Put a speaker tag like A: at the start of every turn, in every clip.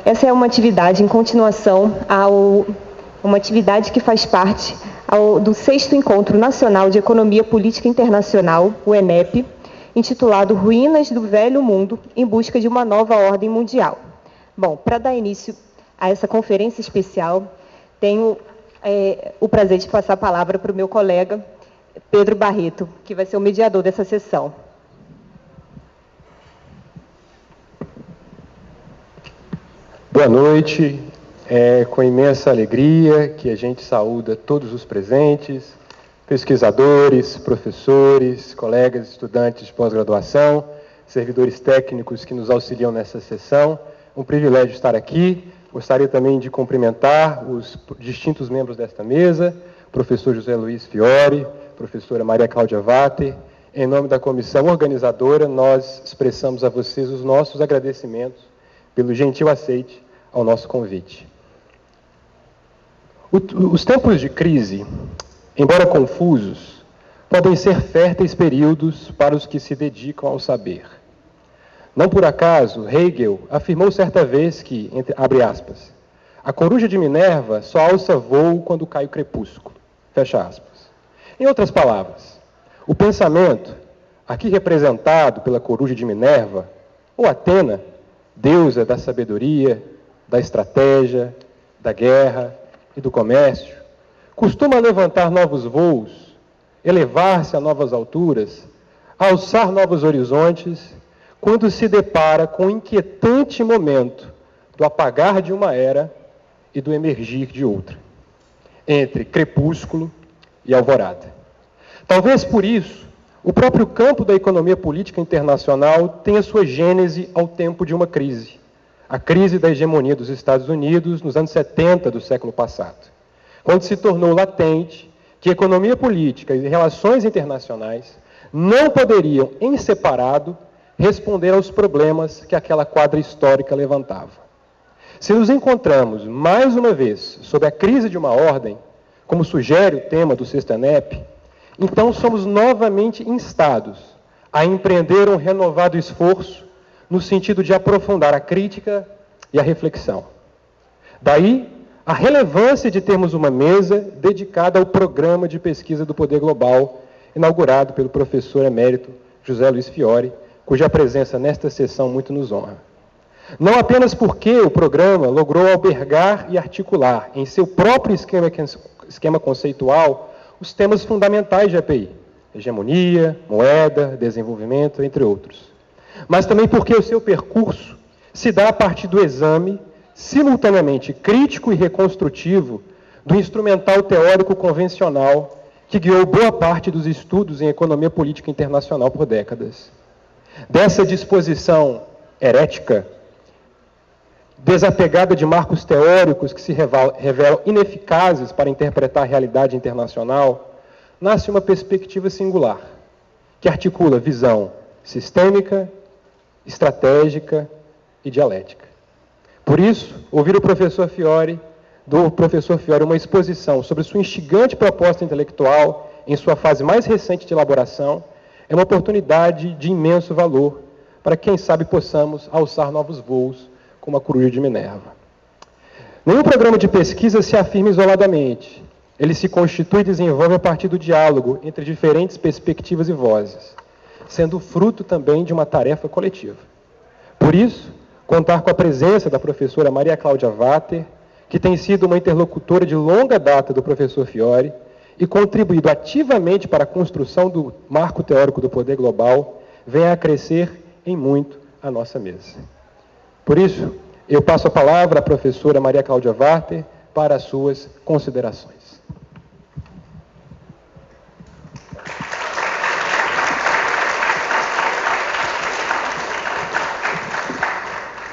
A: Essa é uma atividade em continuação uma atividade que faz parte do 6º Encontro Nacional de Economia Política Internacional, o ENEP, intitulado Ruínas do Velho Mundo em Busca de uma Nova Ordem Mundial. Bom, para dar início a essa conferência especial, tenho o prazer de passar a palavra para o meu colega, Pedro Barreto, que vai ser o mediador dessa sessão.
B: Boa noite, é com imensa alegria que a gente saúda todos os presentes, pesquisadores, professores, colegas, estudantes de pós-graduação, servidores técnicos que nos auxiliam nessa sessão. Um privilégio estar aqui. Gostaria também de cumprimentar os distintos membros desta mesa, professor José Luiz Fiori, professora Maria Cláudia Vater. Em nome da comissão organizadora, nós expressamos a vocês os nossos agradecimentos pelo gentil aceite ao nosso convite. Os tempos de crise, embora confusos, podem ser férteis períodos para os que se dedicam ao saber. Não por acaso, Hegel afirmou certa vez que, abre aspas, a coruja de Minerva só alça voo quando cai o crepúsculo, fecha aspas. Em outras palavras, o pensamento, aqui representado pela coruja de Minerva, ou Atena, deusa da sabedoria, da estratégia, da guerra e do comércio, costuma levantar novos voos, elevar-se a novas alturas, alçar novos horizontes, quando se depara com o inquietante momento do apagar de uma era e do emergir de outra, entre crepúsculo e alvorada. Talvez por isso, o próprio campo da economia política internacional tenha sua gênese ao tempo de uma crise, a crise da hegemonia dos Estados Unidos nos anos 70 do século passado, quando se tornou latente que economia política e relações internacionais não poderiam, em separado, responder aos problemas que aquela quadra histórica levantava. Se nos encontramos, mais uma vez, sob a crise de uma ordem, como sugere o tema do 6º ENEP, então somos novamente instados a empreender um renovado esforço no sentido de aprofundar a crítica e a reflexão. Daí, a relevância de termos uma mesa dedicada ao Programa de Pesquisa do Poder Global, inaugurado pelo professor emérito José Luiz Fiori, cuja presença nesta sessão muito nos honra. Não apenas porque o programa logrou albergar e articular em seu próprio esquema conceitual os temas fundamentais de API, hegemonia, moeda, desenvolvimento, entre outros. Mas também porque o seu percurso se dá a partir do exame, simultaneamente crítico e reconstrutivo, do instrumental teórico convencional que guiou boa parte dos estudos em economia política internacional por décadas. Dessa disposição herética, desapegada de marcos teóricos que se revelam ineficazes para interpretar a realidade internacional, nasce uma perspectiva singular, que articula visão sistêmica, estratégica e dialética. Por isso, ouvir do professor Fiori uma exposição sobre sua instigante proposta intelectual em sua fase mais recente de elaboração é uma oportunidade de imenso valor para quem sabe possamos alçar novos voos como a coruja de Minerva. Nenhum programa de pesquisa se afirma isoladamente. Ele se constitui e desenvolve a partir do diálogo entre diferentes perspectivas e vozes, sendo fruto também de uma tarefa coletiva. Por isso, contar com a presença da professora Maria Cláudia Vater, que tem sido uma interlocutora de longa data do professor Fiori e contribuído ativamente para a construção do marco teórico do poder global, vem a crescer em muito a nossa mesa. Por isso, eu passo a palavra à professora Maria Cláudia Vater para as suas considerações.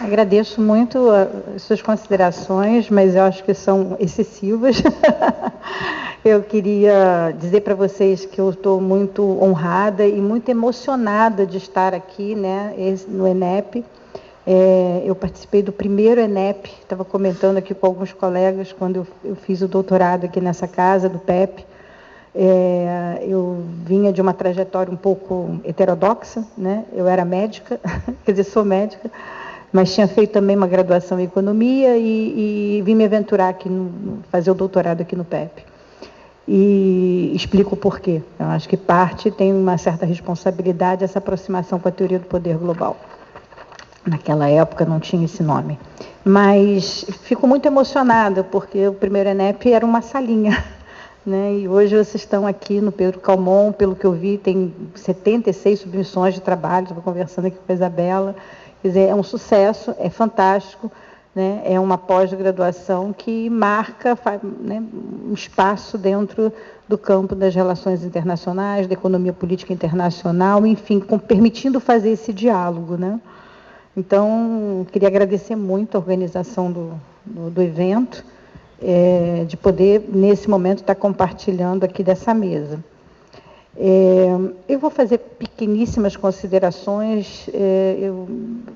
C: Agradeço muito as suas considerações, mas eu acho que são excessivas. Eu queria dizer para vocês que eu estou muito honrada e muito emocionada de estar aqui, né, no ENEP, Eu participei do primeiro ENEP, estava comentando aqui com alguns colegas, quando eu fiz o doutorado aqui nessa casa, do PEP. Eu vinha de uma trajetória um pouco heterodoxa, né? Eu era médica, quer dizer, sou médica, mas tinha feito também uma graduação em economia e vim me aventurar aqui, fazer o doutorado aqui no PEP. E explico o porquê. Eu acho que parte tem uma certa responsabilidade essa aproximação com a teoria do poder global. Naquela época não tinha esse nome. Mas fico muito emocionada, porque o primeiro ENEP era uma salinha, né? E hoje vocês estão aqui no Pedro Calmon, pelo que eu vi, tem 76 submissões de trabalho, estava conversando aqui com a Isabela. Quer dizer, é um sucesso, é fantástico, né? É uma pós-graduação que marca, né, um espaço dentro do campo das relações internacionais, da economia política internacional, enfim, permitindo fazer esse diálogo, né? Então, queria agradecer muito a organização do evento, de poder, nesse momento, estar compartilhando aqui dessa mesa. Eu vou fazer pequeníssimas considerações.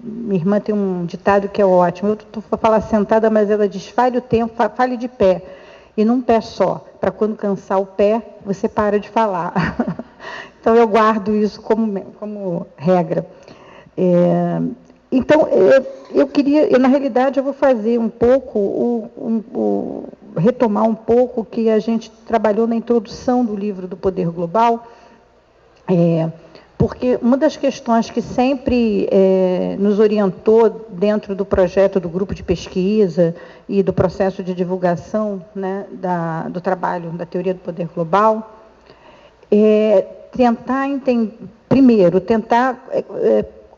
C: Minha irmã tem um ditado que é ótimo. Eu estou a falar sentada, mas ela diz: fale o tempo, fale de pé. E num pé só, para quando cansar o pé, você para de falar. Então, eu guardo isso como regra. Então, na realidade, eu vou fazer um pouco, retomar um pouco o que a gente trabalhou na introdução do livro do Poder Global, porque uma das questões que sempre nos orientou dentro do projeto do grupo de pesquisa e do processo de divulgação, né, do trabalho da teoria do poder global, é tentar entender, primeiro,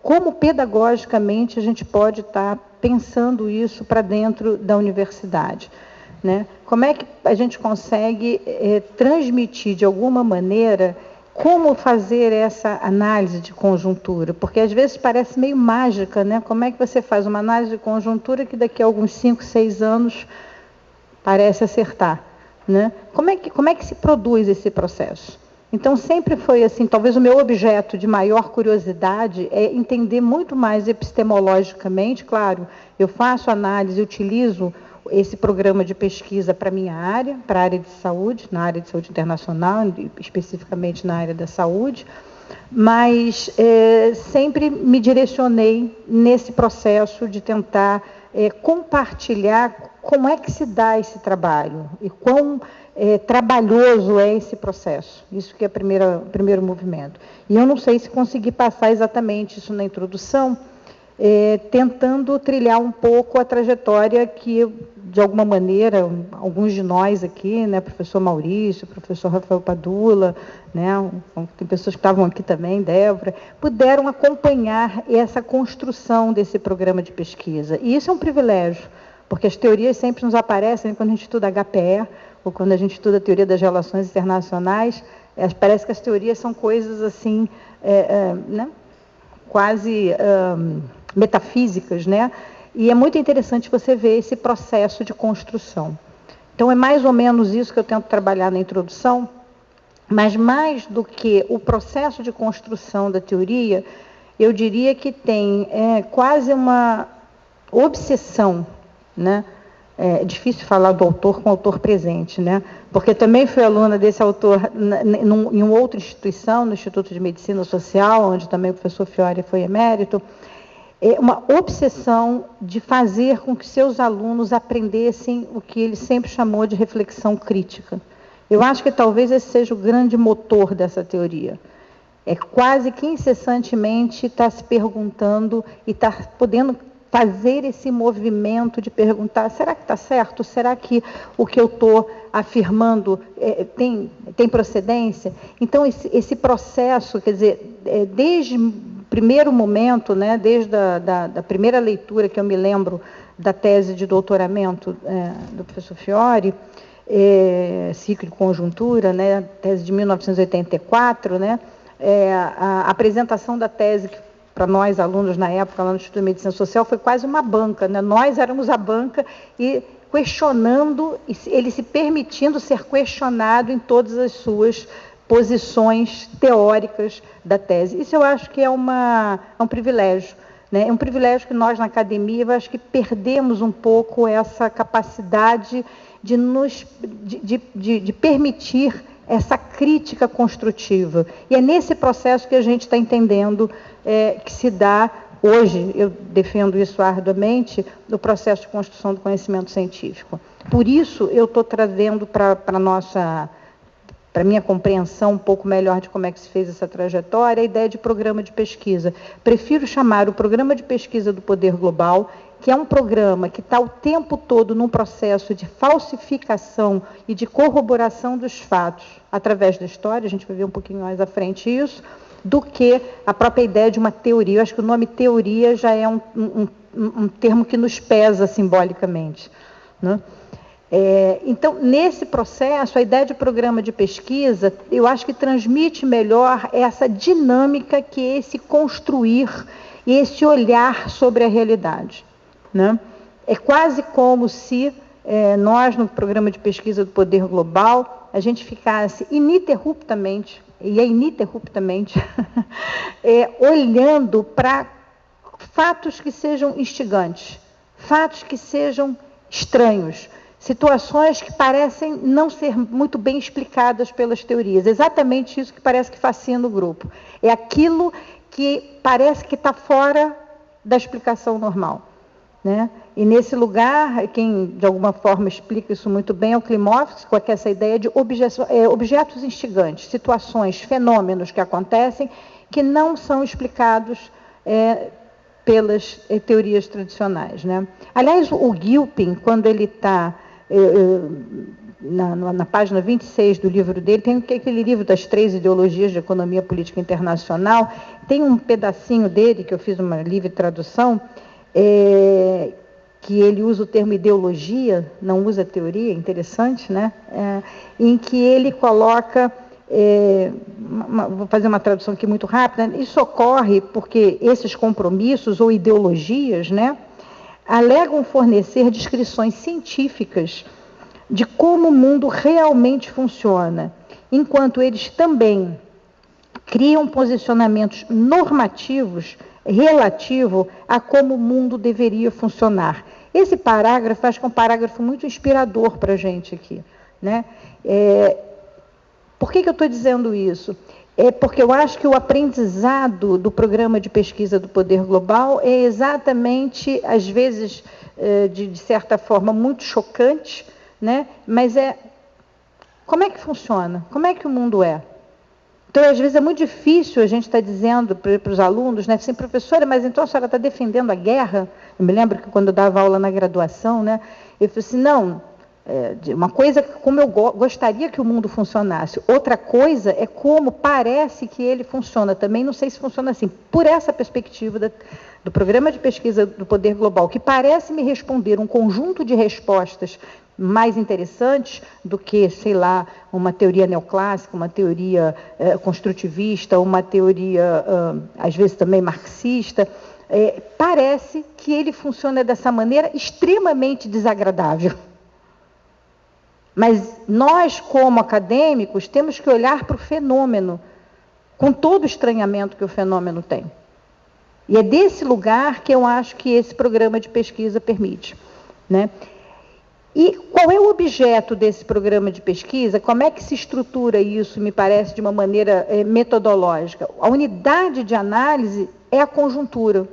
C: como pedagogicamente a gente pode estar pensando isso para dentro da universidade, né? Como é que a gente consegue transmitir de alguma maneira como fazer essa análise de conjuntura? Porque às vezes parece meio mágica, né? Como é que você faz uma análise de conjuntura que daqui a alguns 5, 6 anos parece acertar, né? Como é que se produz esse processo? Então, sempre foi assim, talvez o meu objeto de maior curiosidade é entender muito mais epistemologicamente. Claro, eu faço análise, utilizo esse programa de pesquisa para a minha área, para a área de saúde, na área de saúde internacional, especificamente na área da saúde, mas sempre me direcionei nesse processo de tentar compartilhar como é que se dá esse trabalho e quão trabalhoso é esse processo. Isso que é o primeiro movimento. E eu não sei se consegui passar exatamente isso na introdução, tentando trilhar um pouco a trajetória que, de alguma maneira, alguns de nós aqui, né, professor Maurício, professor Rafael Padula, né, tem pessoas que estavam aqui também, Débora, puderam acompanhar essa construção desse programa de pesquisa. E isso é um privilégio, porque as teorias sempre nos aparecem quando a gente estuda HPE, ou quando a gente estuda a teoria das relações internacionais, parece que as teorias são coisas assim, né, quase metafísicas, né? E é muito interessante você ver esse processo de construção. Então, é mais ou menos isso que eu tento trabalhar na introdução, mas mais do que o processo de construção da teoria, eu diria que tem quase uma obsessão, né? É difícil falar do autor com o autor presente, né? Porque também fui aluna desse autor em uma outra instituição, no Instituto de Medicina Social, onde também o professor Fiore foi emérito. É uma obsessão de fazer com que seus alunos aprendessem o que ele sempre chamou de reflexão crítica. Eu acho que talvez esse seja o grande motor dessa teoria. É quase que incessantemente estar se perguntando e estar podendo fazer esse movimento de perguntar: será que está certo? Será que o que eu estou afirmando tem procedência? Então, esse processo, quer dizer, desde o primeiro momento, né, desde da primeira leitura que eu me lembro da tese de doutoramento do professor Fiore, ciclo de conjuntura, né, tese de 1984, né, a apresentação da tese que para nós, alunos, na época, lá no Instituto de Medicina Social, foi quase uma banca, né? Nós éramos a banca e questionando, ele se permitindo ser questionado em todas as suas posições teóricas da tese. Isso eu acho que é um privilégio, né? É um privilégio que nós, na academia, eu acho que perdemos um pouco essa capacidade de permitir essa crítica construtiva. E é nesse processo que a gente está entendendo que se dá, hoje, eu defendo isso arduamente, o processo de construção do conhecimento científico. Por isso, eu estou trazendo para a minha compreensão um pouco melhor de como é que se fez essa trajetória, a ideia de programa de pesquisa. Prefiro chamar o Programa de Pesquisa do Poder Global, que é um programa que está o tempo todo num processo de falsificação e de corroboração dos fatos através da história, a gente vai ver um pouquinho mais à frente isso, do que a própria ideia de uma teoria. Eu acho que o nome teoria já é um termo que nos pesa simbolicamente, né? Então, nesse processo, a ideia de programa de pesquisa, eu acho que transmite melhor essa dinâmica que é esse construir e esse olhar sobre a realidade, né? É quase como se nós, no programa de pesquisa do Poder Global, a gente ficasse ininterruptamente, olhando para fatos que sejam instigantes, fatos que sejam estranhos, situações que parecem não ser muito bem explicadas pelas teorias. Exatamente isso que parece que fascina o grupo. É aquilo que parece que está fora da explicação normal, né? E nesse lugar, quem de alguma forma explica isso muito bem é o Klimovsky, com essa ideia de objetos instigantes, situações, fenômenos que acontecem que não são explicados pelas teorias tradicionais, né? Aliás, o Gilpin, quando ele está na página 26 do livro dele, tem aquele livro das 3 ideologias de economia política internacional, tem um pedacinho dele, que eu fiz uma livre tradução, que ele usa o termo ideologia, não usa teoria, interessante, né? Em que ele coloca, vou fazer uma tradução aqui muito rápida, isso ocorre porque esses compromissos ou ideologias, né, alegam fornecer descrições científicas de como o mundo realmente funciona, enquanto eles também criam posicionamentos normativos relativo a como o mundo deveria funcionar. Esse parágrafo, acho que é um parágrafo muito inspirador para a gente aqui, né? Por que eu estou dizendo isso? Porque eu acho que o aprendizado do programa de pesquisa do Poder Global é exatamente, às vezes, de certa forma, muito chocante, né? Mas como é que funciona? Como é que o mundo é? Então, às vezes, é muito difícil a gente estar dizendo para os alunos, né, assim, professora, mas então a senhora está defendendo a guerra? Eu me lembro que quando eu dava aula na graduação, né, eu falei assim, não, uma coisa é como eu gostaria que o mundo funcionasse, outra coisa é como parece que ele funciona. Também não sei se funciona assim, por essa perspectiva do programa de pesquisa do Poder Global, que parece me responder um conjunto de respostas mais interessantes do que, sei lá, uma teoria neoclássica, uma teoria construtivista, uma teoria, às vezes também marxista, parece que ele funciona dessa maneira extremamente desagradável. Mas nós, como acadêmicos, temos que olhar para o fenômeno, com todo o estranhamento que o fenômeno tem. E é desse lugar que eu acho que esse programa de pesquisa permite, né? E qual é o objeto desse programa de pesquisa? Como é que se estrutura isso, me parece, de uma maneira metodológica? A unidade de análise é a conjuntura.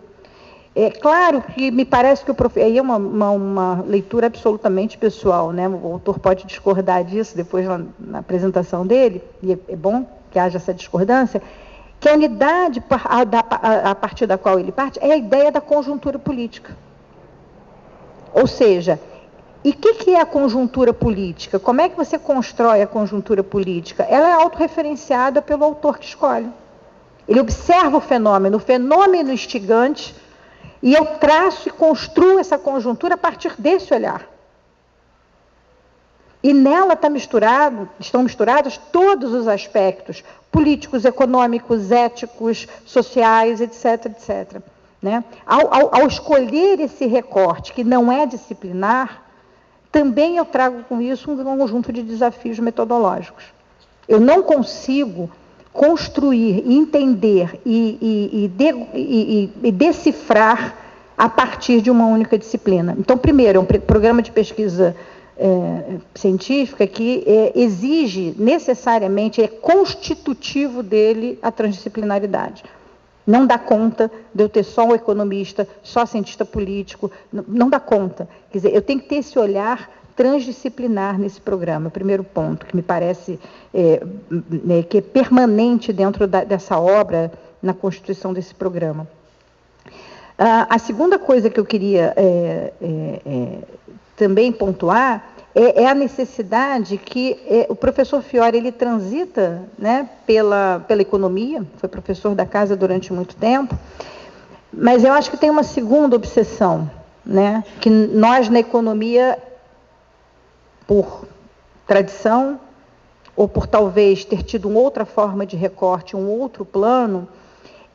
C: É claro que me parece que aí é uma leitura absolutamente pessoal, né? O autor pode discordar disso depois na apresentação dele, e é bom que haja essa discordância, que a unidade a partir da qual ele parte é a ideia da conjuntura política. Ou seja, e o que é a conjuntura política? Como é que você constrói a conjuntura política? Ela é autorreferenciada pelo autor que escolhe. Ele observa o fenômeno instigante, e eu traço e construo essa conjuntura a partir desse olhar. E nela estão misturados todos os aspectos políticos, econômicos, éticos, sociais, etc., etc. Né? Ao escolher esse recorte, que não é disciplinar, também eu trago com isso um conjunto de desafios metodológicos. Eu não consigo construir, entender e decifrar a partir de uma única disciplina. Então, primeiro, é um programa de pesquisa científica que exige necessariamente, é constitutivo dele a transdisciplinaridade. Não dá conta de eu ter só um economista, só cientista político, não dá conta. Quer dizer, eu tenho que ter esse olhar transdisciplinar nesse programa, primeiro ponto, que me parece que é permanente dentro dessa obra, na constituição desse programa. A segunda coisa que eu queria também pontuar é a necessidade que o professor Fiore, ele transita, né, pela economia, foi professor da casa durante muito tempo, mas eu acho que tem uma segunda obsessão, né, que nós na economia, por tradição, ou por talvez ter tido uma outra forma de recorte, um outro plano,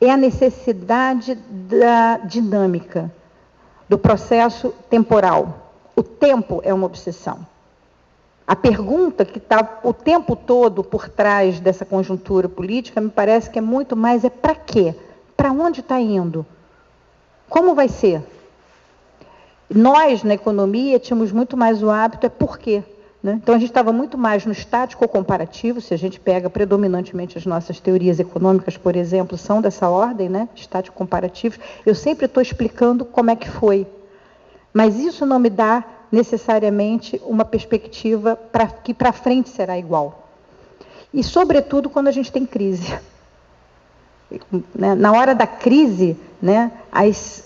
C: é a necessidade da dinâmica, do processo temporal. O tempo é uma obsessão. A pergunta que está o tempo todo por trás dessa conjuntura política, me parece que é muito mais para quê? Para onde está indo? Como vai ser? Nós, na economia, tínhamos muito mais o hábito, por quê? Né? Então, a gente estava muito mais no estático comparativo, se a gente pega predominantemente as nossas teorias econômicas, por exemplo, são dessa ordem, né? Estático comparativo. Eu sempre estou explicando como é que foi. Mas isso não me dá necessariamente uma perspectiva que para frente será igual. E, sobretudo, quando a gente tem crise. Na hora da crise, né, as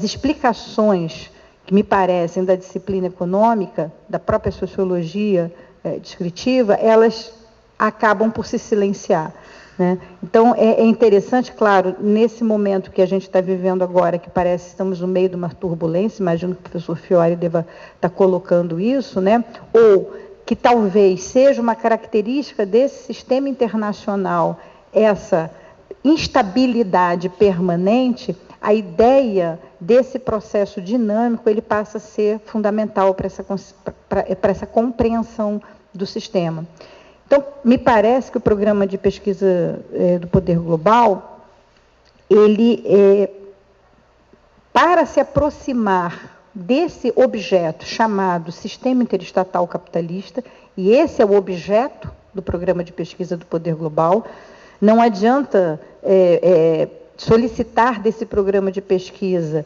C: explicações que me parecem da disciplina econômica, da própria sociologia descritiva, elas acabam por se silenciar. Né? Então, é interessante, claro, nesse momento que a gente está vivendo agora, que parece que estamos no meio de uma turbulência, imagino que o professor Fiore deva estar colocando isso, né? Ou que talvez seja uma característica desse sistema internacional, essa instabilidade permanente, a ideia desse processo dinâmico, ele passa a ser fundamental para essa compreensão do sistema. Então, me parece que o programa de pesquisa do Poder Global, ele, para se aproximar desse objeto chamado Sistema Interestatal Capitalista, e esse é o objeto do programa de pesquisa do Poder Global, não adianta solicitar desse programa de pesquisa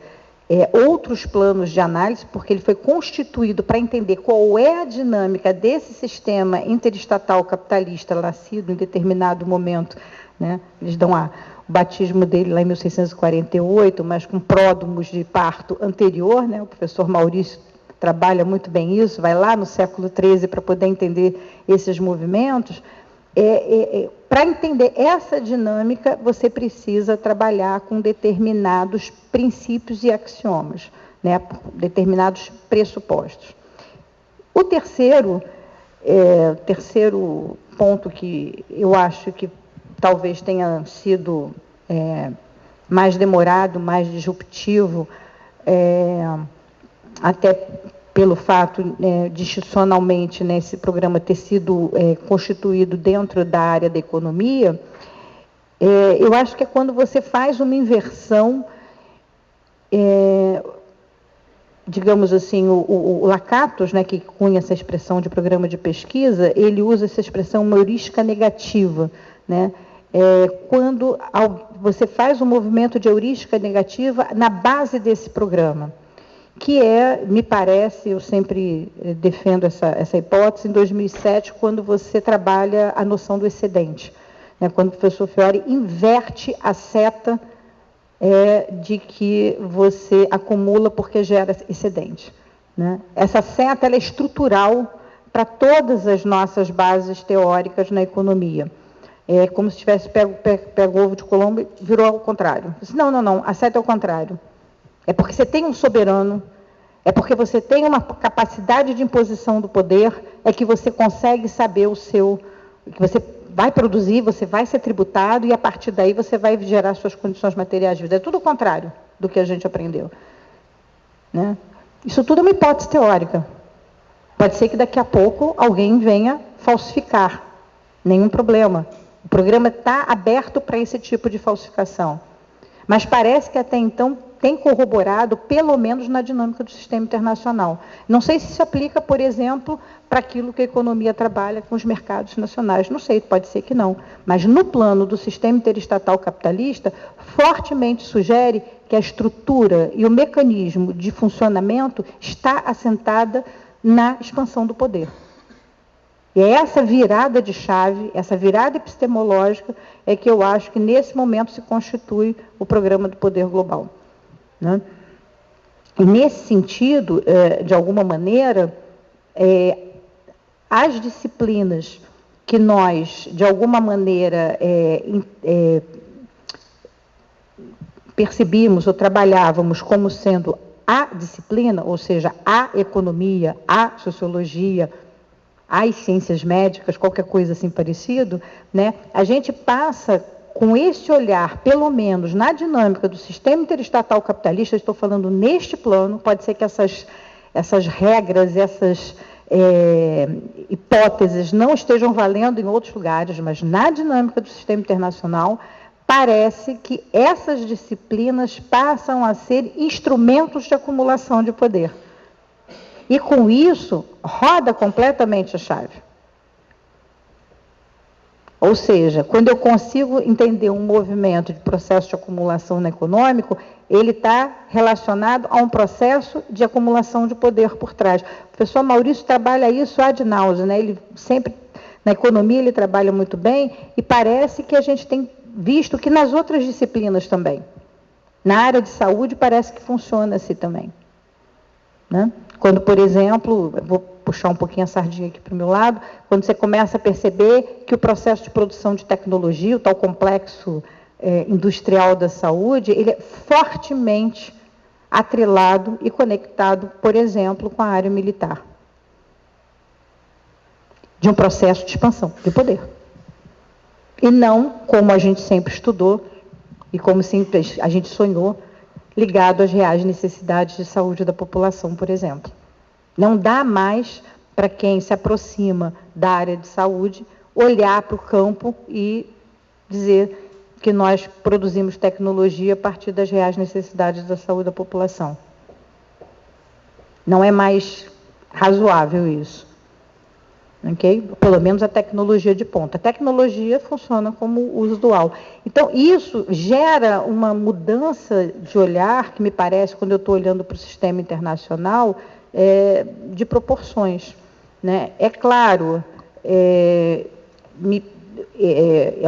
C: outros planos de análise, porque ele foi constituído para entender qual é a dinâmica desse sistema interestatal capitalista nascido em determinado momento, né? Eles dão o batismo dele lá em 1648, mas com pródromos de parto anterior, né? O professor Maurício trabalha muito bem isso, vai lá no século XIII para poder entender esses movimentos. Para entender essa dinâmica, você precisa trabalhar com determinados princípios e axiomas, né, determinados pressupostos. O terceiro ponto que eu acho que talvez tenha sido mais demorado, mais disruptivo, até pelo fato, de institucionalmente, né, esse programa ter sido constituído dentro da área da economia, eu acho que é quando você faz uma inversão, digamos assim, o Lakatos, né, que cunha essa expressão de programa de pesquisa, ele usa essa expressão uma heurística negativa, né? Quando você faz um movimento de heurística negativa na base desse programa, que me parece, eu sempre defendo essa hipótese, em 2007, quando você trabalha a noção do excedente, né, quando o professor Fiore inverte a seta de que você acumula porque gera excedente. Né? Essa seta ela é estrutural para todas as nossas bases teóricas na economia. É como se tivesse pego o ovo de Colombo e virou ao contrário. Não, a seta é o contrário. É porque você tem um soberano, é porque você tem uma capacidade de imposição do poder, é que você consegue saber que você vai produzir, você vai ser tributado e a partir daí você vai gerar suas condições materiais de vida. É tudo o contrário do que a gente aprendeu. Né? Isso tudo é uma hipótese teórica. Pode ser que daqui a pouco alguém venha falsificar. Nenhum problema. O programa está aberto para esse tipo de falsificação. Mas parece que até então tem corroborado, pelo menos na dinâmica do sistema internacional. Não sei se aplica, por exemplo, para aquilo que a economia trabalha com os mercados nacionais. Não sei, pode ser que não. Mas no plano do sistema interestatal capitalista, fortemente sugere que a estrutura e o mecanismo de funcionamento está assentada na expansão do poder. E é essa virada de chave, essa virada epistemológica, é que eu acho que nesse momento se constitui o programa do poder global. Né? E nesse sentido, de alguma maneira, as disciplinas que nós, de alguma maneira, percebimos ou trabalhávamos como sendo a disciplina, ou seja, a economia, a sociologia, as ciências médicas, qualquer coisa assim parecido, né? A gente passa com esse olhar, pelo menos na dinâmica do sistema interestatal capitalista, estou falando neste plano, pode ser que essas regras, essas hipóteses não estejam valendo em outros lugares, mas na dinâmica do sistema internacional, parece que essas disciplinas passam a ser instrumentos de acumulação de poder. E com isso, roda completamente a chave. Ou seja, quando eu consigo entender um movimento de processo de acumulação no econômico, ele está relacionado a um processo de acumulação de poder por trás. O professor Maurício trabalha isso ad nauseam, né? Ele sempre, na economia, ele trabalha muito bem, e parece que a gente tem visto que nas outras disciplinas também. Na área de saúde, parece que funciona assim também. Né? Quando, por exemplo, vou puxar um pouquinho a sardinha aqui para o meu lado, quando você começa a perceber que o processo de produção de tecnologia, o tal complexo industrial da saúde, ele é fortemente atrelado e conectado, por exemplo, com a área militar. De um processo de expansão de poder. E não, como a gente sempre estudou, e como sempre a gente sonhou, ligado às reais necessidades de saúde da população, por exemplo. Não dá mais para quem se aproxima da área de saúde olhar para o campo e dizer que nós produzimos tecnologia a partir das reais necessidades da saúde da população. Não é mais razoável isso. Okay? Pelo menos a tecnologia de ponta. A tecnologia funciona como uso dual. Então, isso gera uma mudança de olhar, que me parece, quando eu estou olhando para o sistema internacional, de proporções. Né? É claro, é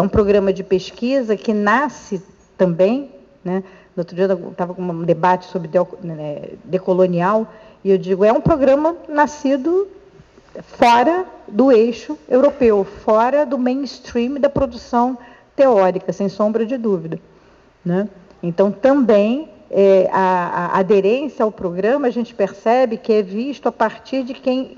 C: um programa de pesquisa que nasce também, né? No outro dia eu estava com um debate sobre decolonial, e eu digo, é um programa nascido fora do eixo europeu, fora do mainstream da produção teórica, sem sombra de dúvida. Né? Então, também, a aderência ao programa, a gente percebe que é visto a partir de quem,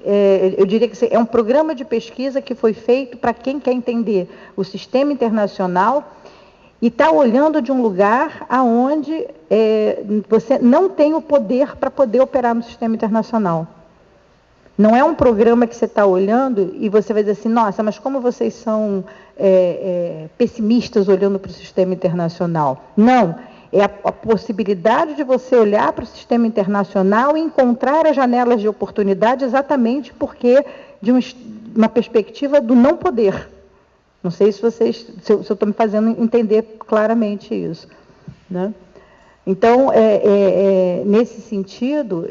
C: eu diria que é um programa de pesquisa que foi feito para quem quer entender o sistema internacional e está olhando de um lugar aonde você não tem o poder para poder operar no sistema internacional. Não é um programa que você está olhando e você vai dizer assim, nossa, mas como vocês são pessimistas olhando para o sistema internacional. Não, é a possibilidade de você olhar para o sistema internacional e encontrar as janelas de oportunidade exatamente porque de uma perspectiva do não poder. Não sei se eu estou me fazendo entender claramente isso. Né? Então, nesse sentido,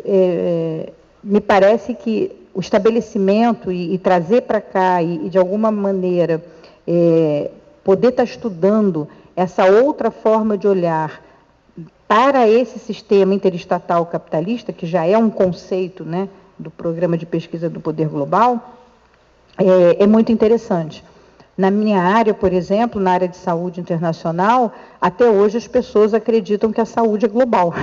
C: me parece que o estabelecimento e trazer para cá e, de alguma maneira, poder estar estudando essa outra forma de olhar para esse sistema interestatal capitalista, que já é um conceito, né, do Programa de Pesquisa do Poder Global, é muito interessante. Na minha área, por exemplo, na área de saúde internacional, até hoje as pessoas acreditam que a saúde é global.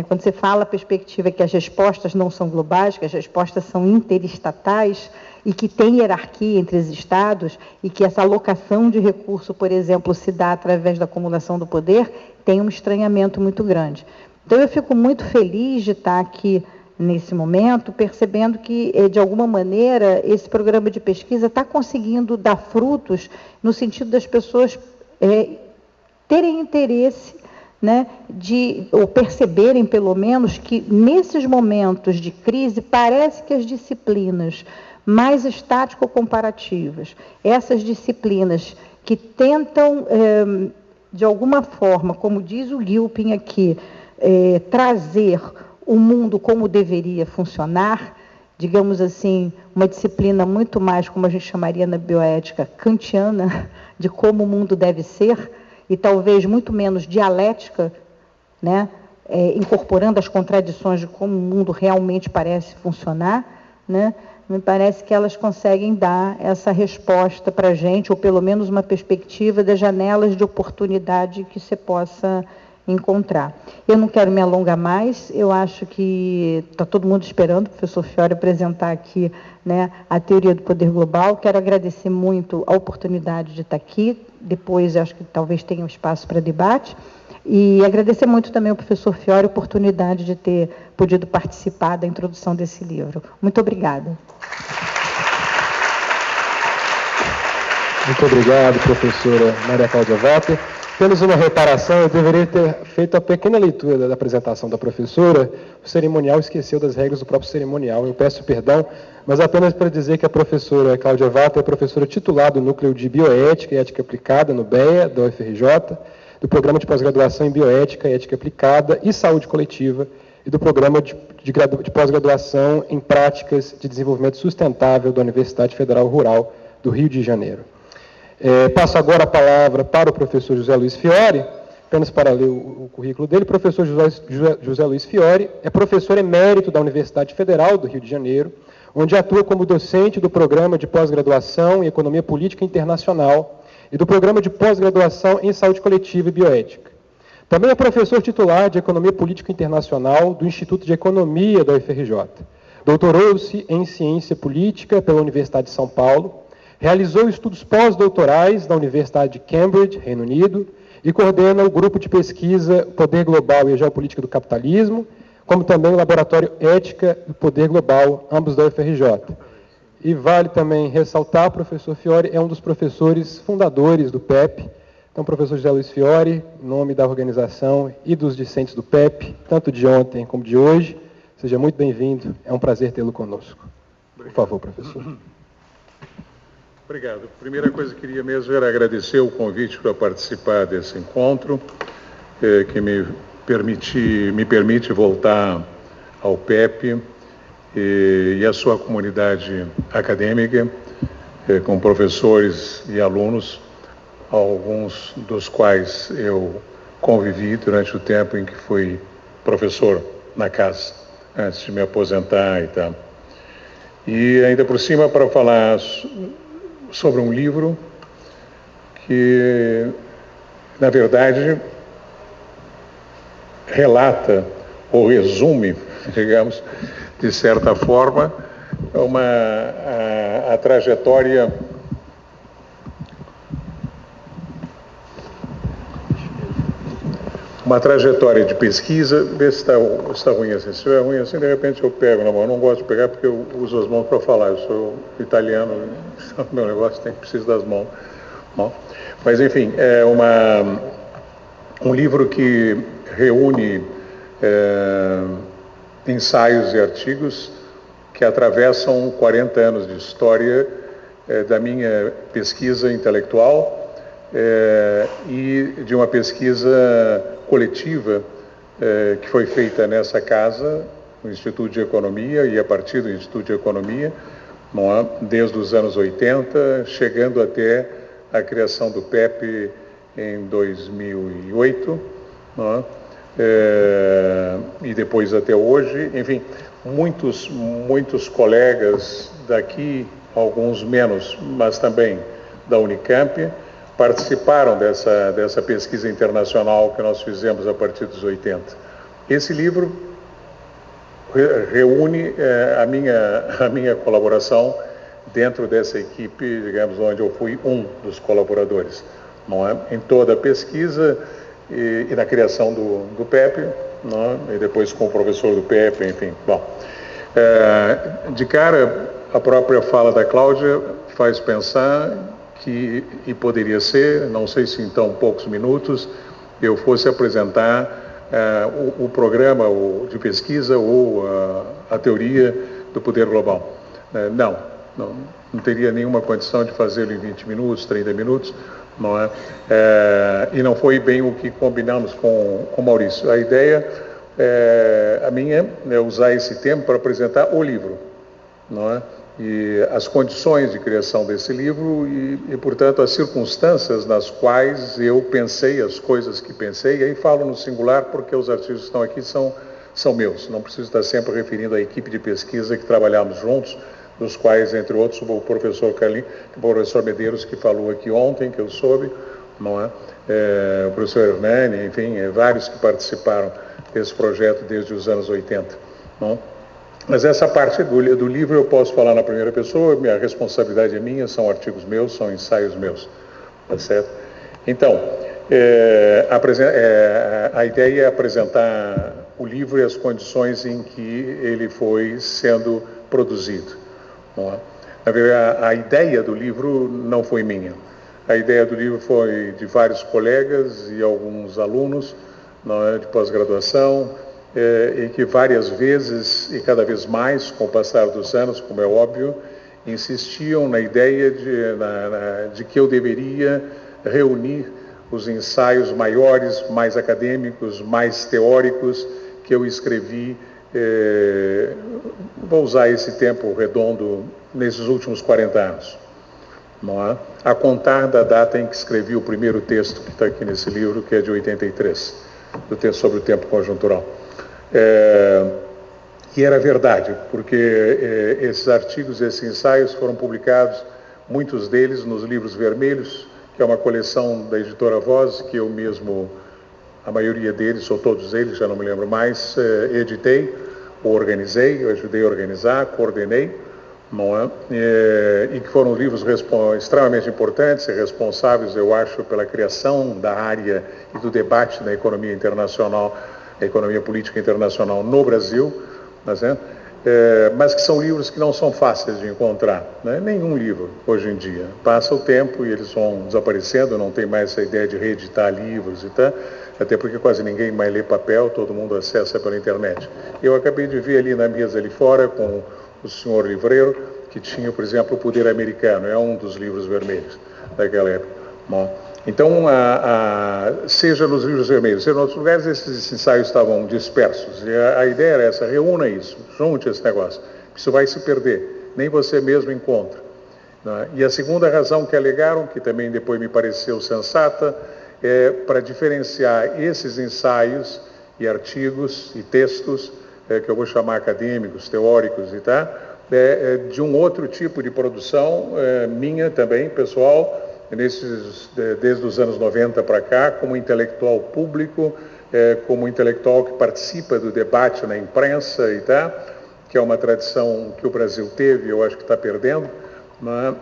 C: Quando você fala a perspectiva que as respostas não são globais, que as respostas são interestatais e que tem hierarquia entre os estados e que essa alocação de recurso, por exemplo, se dá através da acumulação do poder, tem um estranhamento muito grande. Então, eu fico muito feliz de estar aqui nesse momento, percebendo que, de alguma maneira, esse programa de pesquisa está conseguindo dar frutos no sentido das pessoas terem interesse, né, ou perceberem, pelo menos, que nesses momentos de crise, parece que as disciplinas mais estático-comparativas, essas disciplinas que tentam, de alguma forma, como diz o Gilpin aqui, trazer o mundo como deveria funcionar, digamos assim, uma disciplina muito mais, como a gente chamaria na bioética, kantiana, de como o mundo deve ser, e talvez muito menos dialética, né, incorporando as contradições de como o mundo realmente parece funcionar, né, me parece que elas conseguem dar essa resposta para a gente, ou pelo menos uma perspectiva das janelas de oportunidade que você possa encontrar. Eu não quero me alongar mais, eu acho que está todo mundo esperando o professor Fiore apresentar aqui, né, a teoria do poder global. Quero agradecer muito a oportunidade de estar aqui, depois acho que talvez tenha um espaço para debate, e agradecer muito também ao professor Fiore a oportunidade de ter podido participar da introdução desse livro. Muito obrigada.
B: Muito obrigado, professora Maria Cláudia Walter. Apenas uma reparação, eu deveria ter feito a pequena leitura da apresentação da professora. O cerimonial esqueceu das regras do próprio cerimonial. Eu peço perdão, mas apenas para dizer que a professora Cláudia Walter é professora titular do Núcleo de Bioética e Ética Aplicada, no BEA, da UFRJ, do Programa de Pós-Graduação em Bioética e Ética Aplicada e Saúde Coletiva e do Programa de Pós-Graduação em Práticas de Desenvolvimento Sustentável da Universidade Federal Rural do Rio de Janeiro. Passo agora a palavra para o professor José Luiz Fiore, apenas para ler o currículo dele. O professor José Luiz Fiore é professor emérito da Universidade Federal do Rio de Janeiro, onde atua como docente do Programa de Pós-Graduação em Economia Política Internacional e do Programa de Pós-Graduação em Saúde Coletiva e Bioética. Também é professor titular de Economia Política Internacional do Instituto de Economia da UFRJ. Doutorou-se em Ciência Política pela Universidade de São Paulo, realizou estudos pós-doutorais na Universidade de Cambridge, Reino Unido, e coordena o grupo de pesquisa Poder Global e a Geopolítica do Capitalismo, como também o Laboratório Ética do Poder Global, ambos da UFRJ. E vale também ressaltar, o professor Fiore é um dos professores fundadores do PEP. Então, professor José Luiz Fiore, em nome da organização e dos discentes do PEP, tanto de ontem como de hoje, seja muito bem-vindo, é um prazer tê-lo conosco. Por favor, professor.
D: Obrigado. A primeira coisa que queria mesmo era agradecer o convite para participar desse encontro, que me permite voltar ao PEP e à sua comunidade acadêmica, com professores e alunos, alguns dos quais eu convivi durante o tempo em que fui professor na casa, antes de me aposentar e tal. E ainda por cima para falar sobre um livro que, na verdade, relata ou resume, digamos, de certa forma, a trajetória de pesquisa. Vê se está ruim assim. Se estiver ruim assim, de repente eu pego na mão. Eu não gosto de pegar porque eu uso as mãos para falar. Eu sou italiano, meu negócio precisa das mãos. Bom, mas, enfim, é um livro que reúne ensaios e artigos que atravessam 40 anos de história da minha pesquisa intelectual e de uma pesquisa coletiva que foi feita nessa casa, no Instituto de Economia e a partir do Instituto de Economia, desde os anos 80, chegando até a criação do PEP em 2008, e depois até hoje. Enfim, muitos colegas daqui, alguns menos, mas também da Unicamp, participaram dessa pesquisa internacional que nós fizemos a partir dos 80. Esse livro reúne a minha colaboração dentro dessa equipe, digamos, onde eu fui um dos colaboradores. Em toda a pesquisa, e na criação do PEP, né? E depois com o professor do PEP, enfim. Bom, de cara, a própria fala da Cláudia faz pensar que, e poderia ser, não sei se em tão poucos minutos, eu fosse apresentar o programa de pesquisa ou a teoria do poder global. Não teria nenhuma condição de fazê-lo em 20 minutos, 30 minutos, não é? E não foi bem o que combinamos com Maurício. A ideia, a minha, é usar esse tempo para apresentar o livro, não é? E as condições de criação desse livro e, portanto, as circunstâncias nas quais eu pensei as coisas que pensei, e aí falo no singular porque os artigos que estão aqui são meus, não preciso estar sempre referindo à equipe de pesquisa que trabalhamos juntos, dos quais, entre outros, o professor Carlinhos, o professor Medeiros, que falou aqui ontem, que eu soube, não é? O professor Hernani, enfim, vários que participaram desse projeto desde os anos 80, não? Mas essa parte do livro eu posso falar na primeira pessoa, a responsabilidade é minha, são artigos meus, são ensaios meus, tá certo? Então, a ideia é apresentar o livro e as condições em que ele foi sendo produzido. Não é? Na verdade, a ideia do livro não foi minha. A ideia do livro foi de vários colegas e alguns alunos, não é, de pós-graduação, e que várias vezes e cada vez mais, com o passar dos anos, como é óbvio, insistiam na ideia de que eu deveria reunir os ensaios maiores, mais acadêmicos, mais teóricos que eu escrevi, vou usar esse tempo redondo, nesses últimos 40 anos. Não é? A contar da data em que escrevi o primeiro texto que está aqui nesse livro, que é de 83, do texto sobre o tempo conjuntural. E era verdade, porque esses artigos, esses ensaios foram publicados, muitos deles nos Livros Vermelhos, que é uma coleção da editora Voz, que eu mesmo, a maioria deles, ou todos eles, já não me lembro mais, editei, ou organizei, eu ajudei a organizar, coordenei, não é? E que foram livros extremamente importantes e responsáveis, eu acho, pela criação da área e do debate na economia internacional, a economia política internacional no Brasil, mas que são livros que não são fáceis de encontrar, né? Nenhum livro hoje em dia. Passa o tempo e eles vão desaparecendo, não tem mais essa ideia de reeditar livros e tal, até porque quase ninguém mais lê papel, todo mundo acessa pela internet. Eu acabei de ver ali na mesa ali fora com o senhor livreiro, que tinha, por exemplo, O Poder Americano, é um dos livros vermelhos daquela época. Bom, então, seja nos livros vermelhos, seja em outros lugares, esses ensaios estavam dispersos. E a ideia era essa, reúna isso, junte esse negócio. Isso vai se perder, nem você mesmo encontra. Né? E a segunda razão que alegaram, que também depois me pareceu sensata, é para diferenciar esses ensaios e artigos e textos, que eu vou chamar acadêmicos, teóricos e tal, de um outro tipo de produção, minha também, pessoal, desde os anos 90 para cá, como intelectual público, como intelectual que participa do debate na imprensa e tal, que é uma tradição que o Brasil teve, eu acho que está perdendo, né?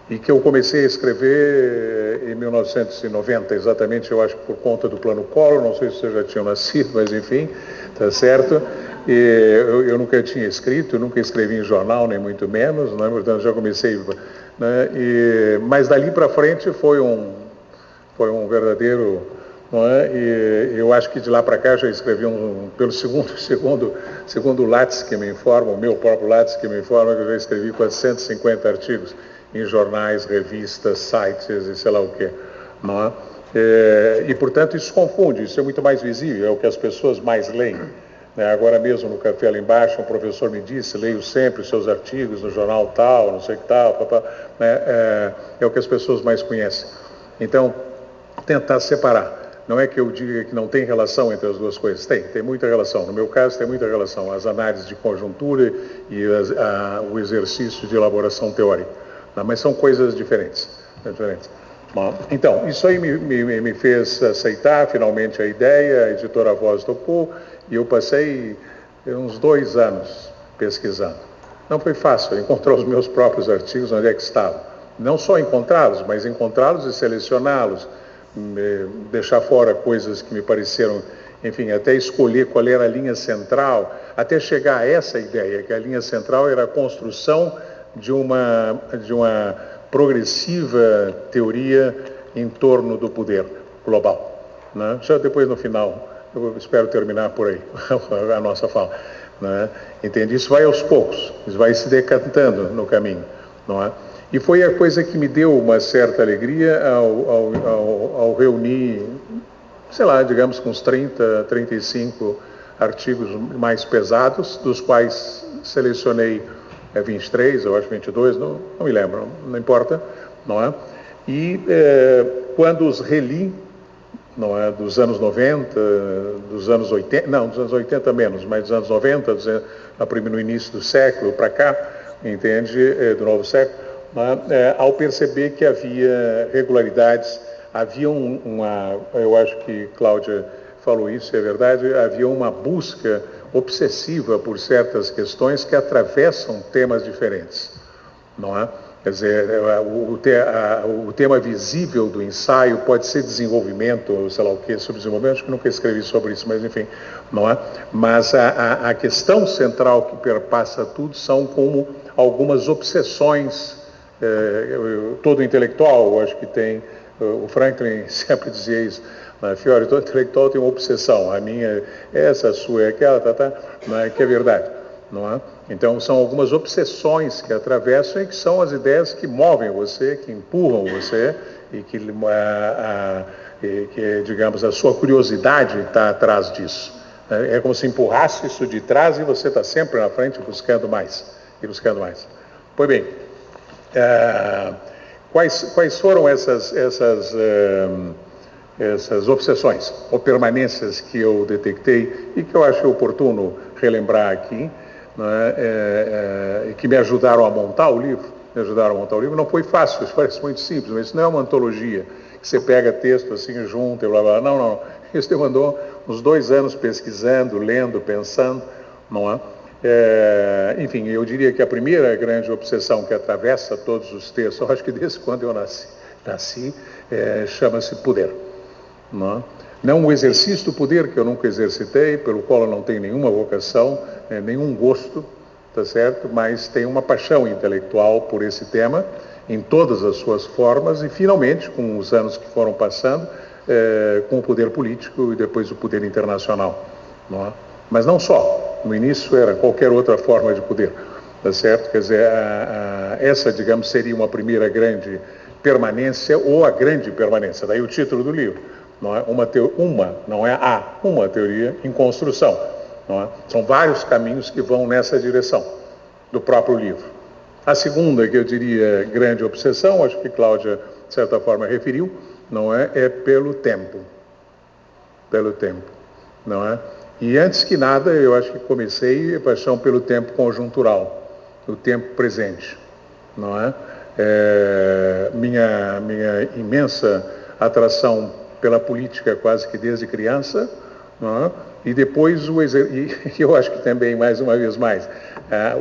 D: E que eu comecei a escrever em 1990, exatamente, eu acho que por conta do Plano Collor, não sei se vocês já tinham nascido, mas enfim, tá certo? E eu nunca tinha escrito, eu nunca escrevi em jornal, nem muito menos, né? Portanto já comecei, né? Mas dali para frente foi um verdadeiro, não é? E eu acho que de lá para cá já escrevi pelo segundo Lattes que me informa, o meu próprio Lattes que me informa, que eu já escrevi 450 artigos em jornais, revistas, sites e sei lá o quê, não é? E portanto isso confunde, isso é muito mais visível, é o que as pessoas mais leem. Agora mesmo no café lá embaixo, um professor me disse, leio sempre os seus artigos no jornal tal, não sei o que tal, né? É o que as pessoas mais conhecem. Então, tentar separar. Não é que eu diga que não tem relação entre as duas coisas. Tem muita relação. No meu caso, tem muita relação. As análises de conjuntura e o exercício de elaboração teórica. Mas são coisas diferentes. Então, isso aí me fez aceitar finalmente a ideia, a editora Voz topou, e eu passei uns 2 anos pesquisando. Não foi fácil encontrar os meus próprios artigos onde é que estavam. Não só encontrá-los, mas encontrá-los e selecioná-los, deixar fora coisas que me pareceram, enfim, até escolher qual era a linha central, até chegar a essa ideia, que a linha central era a construção de uma progressiva teoria em torno do poder global, né? Já depois, no final, eu espero terminar por aí a nossa fala, né? Entende? Isso vai aos poucos, isso vai se decantando no caminho, não é? E foi a coisa que me deu uma certa alegria ao reunir, sei lá, digamos, com uns 30, 35 artigos mais pesados, dos quais selecionei 23, eu acho 22, não me lembro, não importa, não é? E quando os reli, não é, dos anos 90, dos anos 80, não, dos anos 80 menos, mas dos anos 90, no início do século para cá, entende, do novo século, ao perceber que havia regularidades, havia eu acho que Cláudia falou isso, é verdade, havia uma busca obsessiva por certas questões que atravessam temas diferentes, não é? Quer dizer, o tema visível do ensaio pode ser desenvolvimento, sei lá o que, subdesenvolvimento, acho que nunca escrevi sobre isso, mas enfim, não é? Mas a questão central que perpassa tudo são como algumas obsessões, todo intelectual, eu acho que tem, o Franklin sempre dizia isso, Fiore, todo intelectual tem uma obsessão, a minha é essa, a sua é aquela, que é verdade, não é? Então, são algumas obsessões que atravessam e que são as ideias que movem você, que empurram você e que digamos, a sua curiosidade está atrás disso. É como se empurrasse isso de trás e você está sempre na frente buscando mais e buscando mais. Pois bem, quais foram essas obsessões ou permanências que eu detectei e que eu acho oportuno relembrar aqui, que me ajudaram a montar o livro? Não foi fácil, isso parece muito simples, mas isso não é uma antologia que você pega texto assim, junta e blá blá. Não. Isso demandou uns 2 anos pesquisando, lendo, pensando, não é? Enfim, eu diria que a primeira grande obsessão que atravessa todos os textos, eu acho que desde quando eu nasci, chama-se poder. Não o exercício do poder, que eu nunca exercitei, pelo qual eu não tenho nenhuma vocação, nenhum gosto, tá certo? Mas tenho uma paixão intelectual por esse tema, em todas as suas formas, e finalmente, com os anos que foram passando, com o poder político e depois o poder internacional. Não é? Mas não só, no início era qualquer outra forma de poder, tá certo? Quer dizer, essa, digamos, seria uma primeira grande permanência, ou a grande permanência, daí o título do livro, não é? Uma teoria em construção, não é? São vários caminhos que vão nessa direção do próprio livro. A segunda, que eu diria grande obsessão, acho que Cláudia, de certa forma, referiu, não é? É pelo tempo, não é? E antes que nada, eu acho que comecei a paixão pelo tempo conjuntural, o tempo presente, não é? Minha imensa atração pela política quase que desde criança, não é? E depois eu acho que também, mais uma vez mais,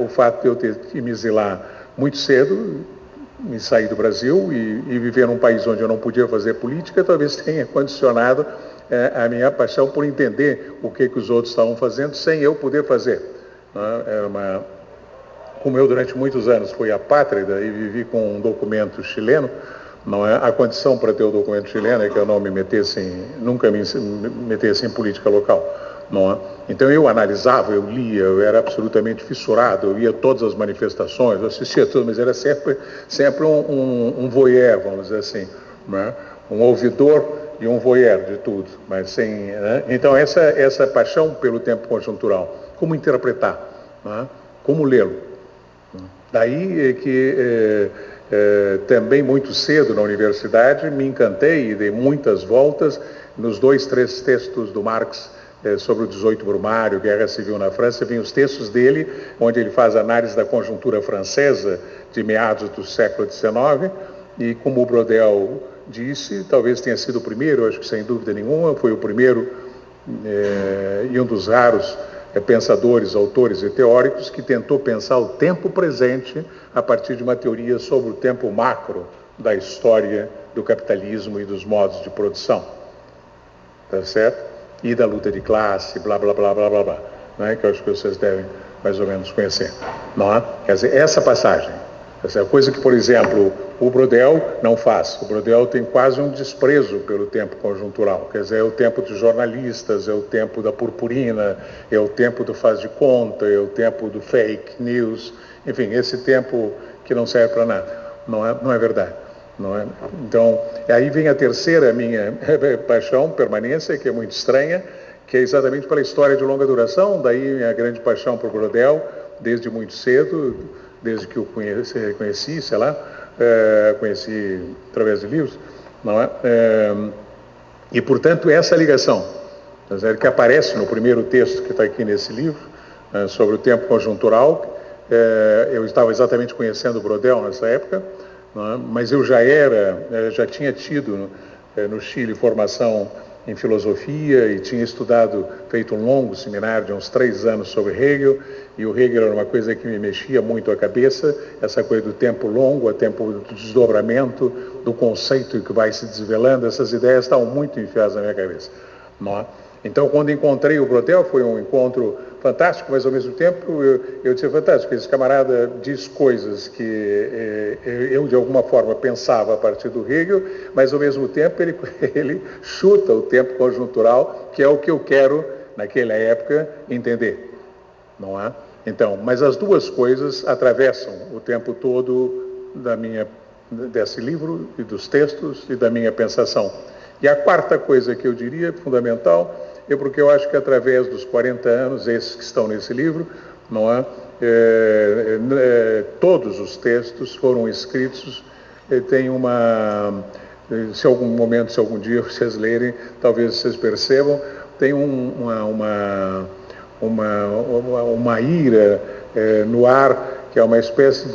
D: o fato de eu ter que me exilar muito cedo, me sair do Brasil e viver num país onde eu não podia fazer política, talvez tenha condicionado a minha paixão por entender o que os outros estavam fazendo sem eu poder fazer. Como eu durante muitos anos fui apátrida e vivi com um documento chileno, não é? A condição para ter o documento chileno é que eu não nunca me metesse em política local, não é? Então eu analisava, eu lia, eu era absolutamente fissurado, eu ia a todas as manifestações, eu assistia tudo, mas era sempre um voyeur, vamos dizer assim, não é? Um ouvidor e um voyeur de tudo, mas sem, né? Então essa paixão pelo tempo conjuntural, como interpretar, não é? Como lê-lo. Daí é que também muito cedo na universidade me encantei e dei muitas voltas nos 2, 3 textos do Marx sobre o 18 Brumário, Guerra Civil na França. Vinham os textos dele, onde ele faz análise da conjuntura francesa de meados do século XIX, e como o Brodel disse, talvez tenha sido o primeiro, acho que sem dúvida nenhuma, foi o primeiro e um dos raros pensadores, autores e teóricos que tentou pensar o tempo presente a partir de uma teoria sobre o tempo macro da história do capitalismo e dos modos de produção, tá certo? E da luta de classe, blá, blá, blá, blá, blá, blá, né? Que eu acho que vocês devem mais ou menos conhecer, não é? Quer dizer, essa passagem, essa coisa que, por exemplo, o Brodel não faz. O Brodel tem quase um desprezo pelo tempo conjuntural, quer dizer, é o tempo dos jornalistas, é o tempo da purpurina, é o tempo do faz de conta, é o tempo do fake news, enfim, esse tempo que não serve para nada, não é verdade. Não é? Então, aí vem a terceira minha paixão, permanência, que é muito estranha, que é exatamente pela história de longa duração, daí minha grande paixão por Brodel, desde muito cedo, desde que eu conheci, sei lá, conheci através de livros, não é? E, portanto, essa ligação, que aparece no primeiro texto que está aqui nesse livro, sobre o tempo conjuntural, eu estava exatamente conhecendo Brodel nessa época, não é? Mas eu já tinha tido no Chile formação em filosofia e tinha feito um longo seminário de uns 3 anos sobre Hegel, e o Hegel era uma coisa que me mexia muito a cabeça, essa coisa do tempo longo, o tempo do desdobramento, do conceito que vai se desvelando, essas ideias estavam muito enfiadas na minha cabeça, não é? Então, quando encontrei o Brodel, foi um encontro fantástico, mas ao mesmo tempo eu disse, fantástico, esse camarada diz coisas que eu de alguma forma pensava a partir do Hegel, mas ao mesmo tempo ele chuta o tempo conjuntural, que é o que eu quero, naquela época, entender, não é? Então, mas as duas coisas atravessam o tempo todo desse livro e dos textos e da minha pensação. E a quarta coisa que eu diria, fundamental, é porque eu acho que através dos 40 anos, esses que estão nesse livro, não é? Todos os textos foram escritos, tem se algum dia vocês lerem, talvez vocês percebam, tem uma ira no ar, que é uma espécie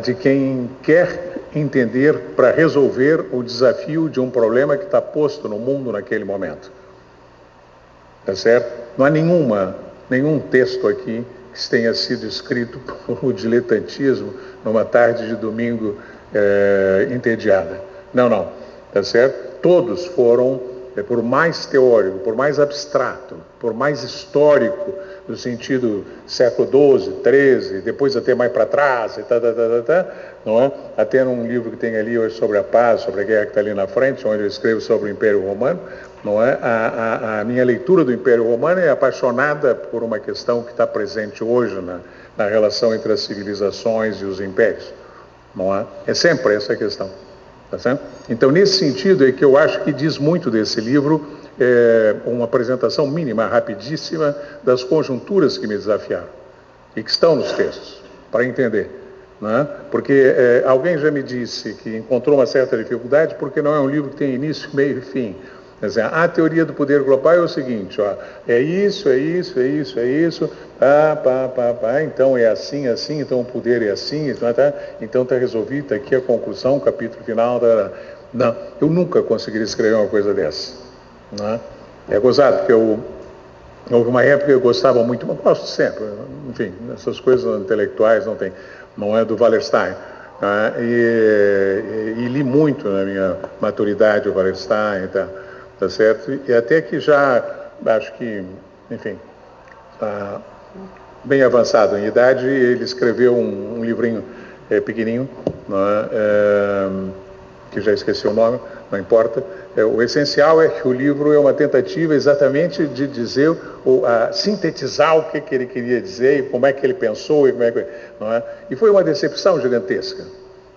D: de quem quer entender para resolver o desafio de um problema que está posto no mundo naquele momento. Tá certo? Não há nenhum texto aqui que tenha sido escrito por diletantismo numa tarde de domingo entediada. Não. Tá certo? Todos foram, por mais teórico, por mais abstrato, por mais histórico, no sentido século XII, XIII, depois até mais para trás, não é? Até num livro que tem ali hoje sobre a paz, sobre a guerra que está ali na frente, onde eu escrevo sobre o Império Romano, não é? A minha leitura do Império Romano é apaixonada por uma questão que está presente hoje na relação entre as civilizações e os impérios, não é? É sempre essa questão, tá certo? Então, nesse sentido é que eu acho que diz muito desse livro, uma apresentação mínima, rapidíssima, das conjunturas que me desafiaram e que estão nos textos, para entender. Não é? Porque alguém já me disse que encontrou uma certa dificuldade porque não é um livro que tem início, meio e fim. Quer dizer, a teoria do poder global é o seguinte, ó, é isso, então é assim, então o poder é assim, então está resolvido, está aqui a conclusão, o capítulo final. Não, eu nunca conseguiria escrever uma coisa dessa. Não é? É gozado, porque houve uma época que eu gostava muito, mas gosto sempre, enfim, essas coisas intelectuais não é do Wallerstein. E li muito na minha maturidade o Wallerstein, tá certo? E até que já, acho que, enfim, bem avançado em idade, ele escreveu um livrinho pequenininho, não é? Que já esqueci o nome, não importa. O essencial é que o livro é uma tentativa exatamente de dizer, sintetizar o que ele queria dizer, e como é que ele pensou, não é? E foi uma decepção gigantesca.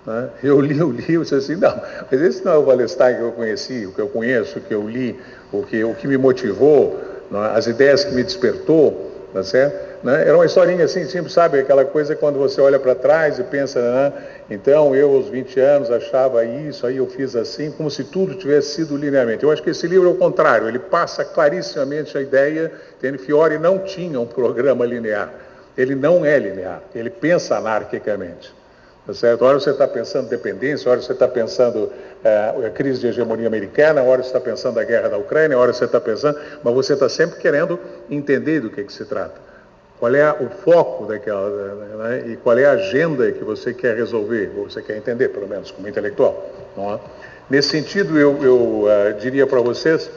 D: Não é? Eu li e disse assim, não, mas esse não é o Wallerstein que eu conheci, o que eu conheço, o que eu li, o que me motivou, não é? As ideias que me despertou, tá certo? Né? Era uma historinha assim, simples, sabe? Aquela coisa quando você olha para trás e pensa, né? Então eu aos 20 anos achava isso, aí eu fiz assim, como se tudo tivesse sido linearmente. Eu acho que esse livro é o contrário, ele passa clarissimamente a ideia que Fiore não tinha um programa linear. Ele não é linear, ele pensa anarquicamente. Tá certo? Hora você está pensando dependência, hora você está pensando a crise de hegemonia americana, hora você está pensando a guerra da Ucrânia, hora você está pensando, mas você está sempre querendo entender do que se trata. qual é o foco daquela, né, e qual é a agenda que você quer resolver, ou você quer entender, pelo menos, como intelectual. Não é? Nesse sentido, eu diria para vocês,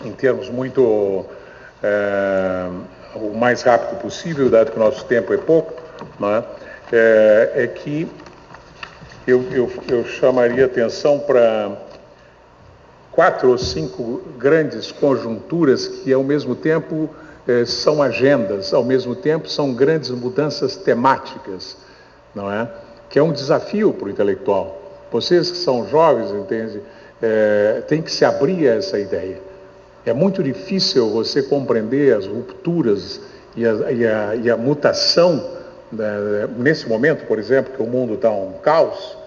D: em termos muito o mais rápido possível, dado que o nosso tempo é pouco, não é? É que eu chamaria atenção para 4 ou 5 grandes conjunturas que, ao mesmo tempo, são agendas, ao mesmo tempo são grandes mudanças temáticas, não é? Que é um desafio para o intelectual. Vocês que são jovens, entende, tem que se abrir a essa ideia. É muito difícil você compreender as rupturas e a mutação, nesse momento, por exemplo, que o mundo está um caos,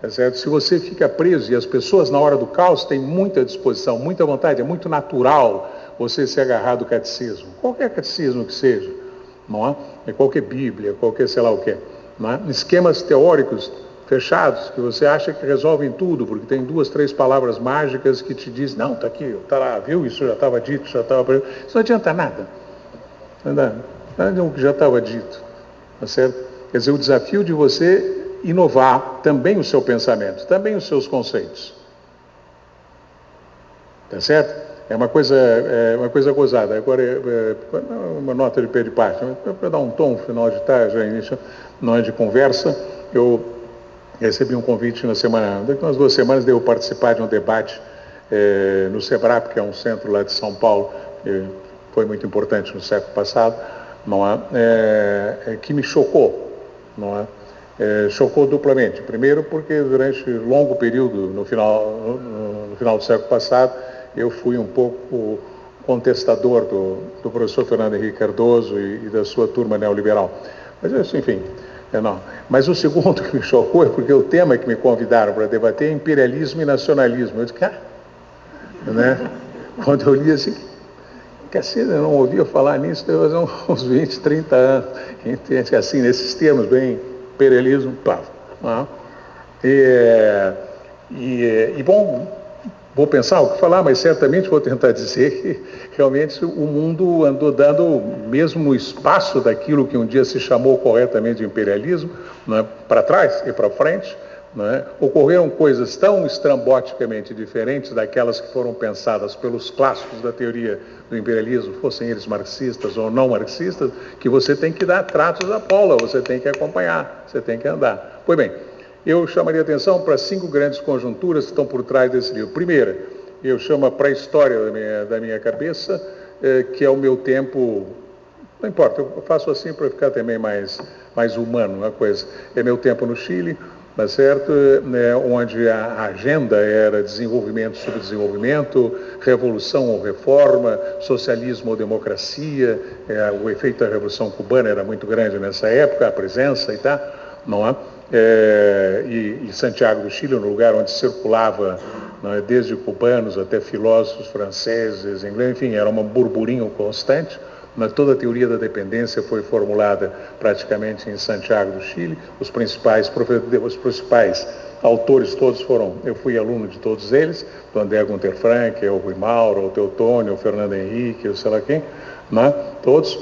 D: certo? Se você fica preso, e as pessoas na hora do caos têm muita disposição, muita vontade, é muito natural você se agarrar do catecismo, qualquer catecismo que seja, não é? Qualquer Bíblia, qualquer sei lá o que, não é? Esquemas teóricos fechados, que você acha que resolvem tudo, porque tem 2, 3 palavras mágicas que te dizem, não, está aqui, está lá, viu, isso já estava dito, já estava... Isso não adianta nada. Não o que já estava dito, tá certo? Quer dizer, o desafio de você inovar também o seu pensamento, também os seus conceitos. Tá certo? É uma coisa gozada. Agora, uma nota de pé de página, para dar um tom final de tarde, já início de conversa, eu recebi um convite daqui umas 2 semanas, devo participar de um debate no SEBRAP, que é um centro lá de São Paulo, que foi muito importante no século passado, não é? Que me chocou, não é? Chocou duplamente. Primeiro porque durante longo período, no final do século passado, eu fui um pouco contestador do professor Fernando Henrique Cardoso e da sua turma neoliberal. Mas isso, enfim, não. Mas o segundo que me chocou é porque o tema que me convidaram para debater é imperialismo e nacionalismo. Eu disse, né? Quando eu li assim, cacete, eu não ouvia falar nisso, deve fazer uns 20, 30 anos, entende? Assim, nesses termos, bem, imperialismo, pá. E bom, vou pensar o que falar, mas certamente vou tentar dizer que realmente o mundo andou dando, mesmo no espaço daquilo que um dia se chamou corretamente de imperialismo, né, para trás e para frente, né, ocorreram coisas tão estramboticamente diferentes daquelas que foram pensadas pelos clássicos da teoria do imperialismo, fossem eles marxistas ou não marxistas, que você tem que dar tratos à bola, você tem que acompanhar, você tem que andar. Pois bem, eu chamaria atenção para 5 grandes conjunturas que estão por trás desse livro. Primeira, eu chamo a pré-história da minha cabeça, que é o meu tempo, não importa, eu faço assim para ficar também mais humano a coisa. É meu tempo no Chile, tá certo? Onde a agenda era desenvolvimento, subdesenvolvimento, revolução ou reforma, socialismo ou democracia. O efeito da Revolução Cubana era muito grande nessa época, a presença e tal, não é? E Santiago do Chile, no lugar onde circulava, não é, desde cubanos até filósofos franceses, ingleses, enfim, era um burburinho constante. Toda a teoria da dependência foi formulada praticamente em Santiago do Chile. Os principais autores todos eu fui aluno de todos eles, do André Gunther Frank, o Rui Mauro, o Teotônio, o Fernando Henrique, o sei lá quem, né? Todos,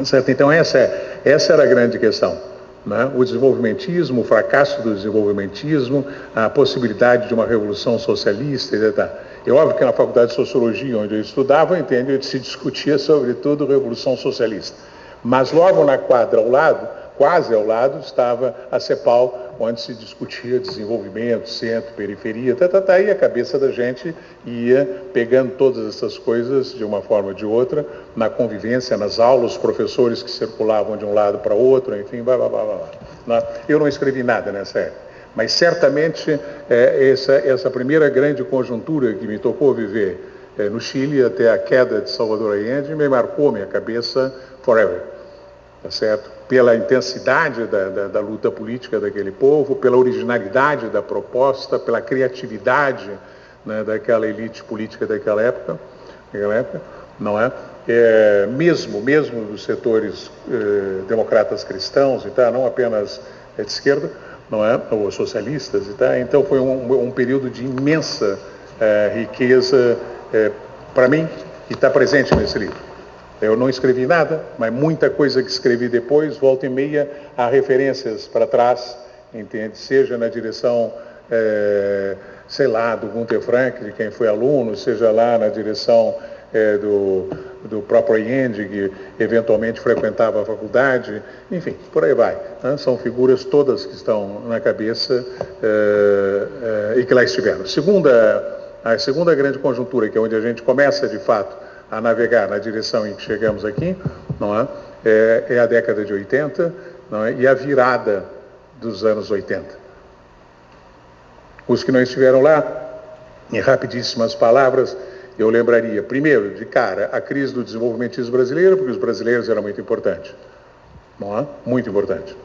D: certo? Então essa era a grande questão. Né? O desenvolvimentismo, o fracasso do desenvolvimentismo, a possibilidade de uma revolução socialista, etc. É óbvio que na Faculdade de Sociologia, onde eu estudava, se discutia sobretudo revolução socialista. Mas logo na quadra ao lado, quase ao lado, estava a CEPAL, onde se discutia desenvolvimento, centro, periferia, e a cabeça da gente ia pegando todas essas coisas de uma forma ou de outra, na convivência, nas aulas, os professores que circulavam de um lado para outro, enfim, blá, blá, blá, blá. Eu não escrevi nada nessa época, mas certamente essa primeira grande conjuntura que me tocou viver no Chile, até a queda de Salvador Allende, me marcou minha cabeça forever, tá certo? Pela intensidade da luta política daquele povo, pela originalidade da proposta, pela criatividade, né, daquela elite política daquela época, não é? Mesmo dos setores democratas cristãos e tal, não apenas de esquerda, não é? Ou socialistas e tal. Então foi um período de imensa riqueza para mim, que está presente nesse livro. Eu não escrevi nada, mas muita coisa que escrevi depois, volta e meia, há referências para trás, entende? Seja na direção, sei lá, do Gunther Frank, de quem foi aluno, seja lá na direção do próprio Allende, que eventualmente frequentava a faculdade, enfim, por aí vai. Né? São figuras todas que estão na cabeça e que lá estiveram. A segunda grande conjuntura, que é onde a gente começa, de fato, a navegar na direção em que chegamos aqui, não é? É a década de 80, não é? E a virada dos anos 80. Os que não estiveram lá, em rapidíssimas palavras, eu lembraria, primeiro, de cara, a crise do desenvolvimentismo brasileiro, porque os brasileiros eram muito importantes, não é? Muito importante.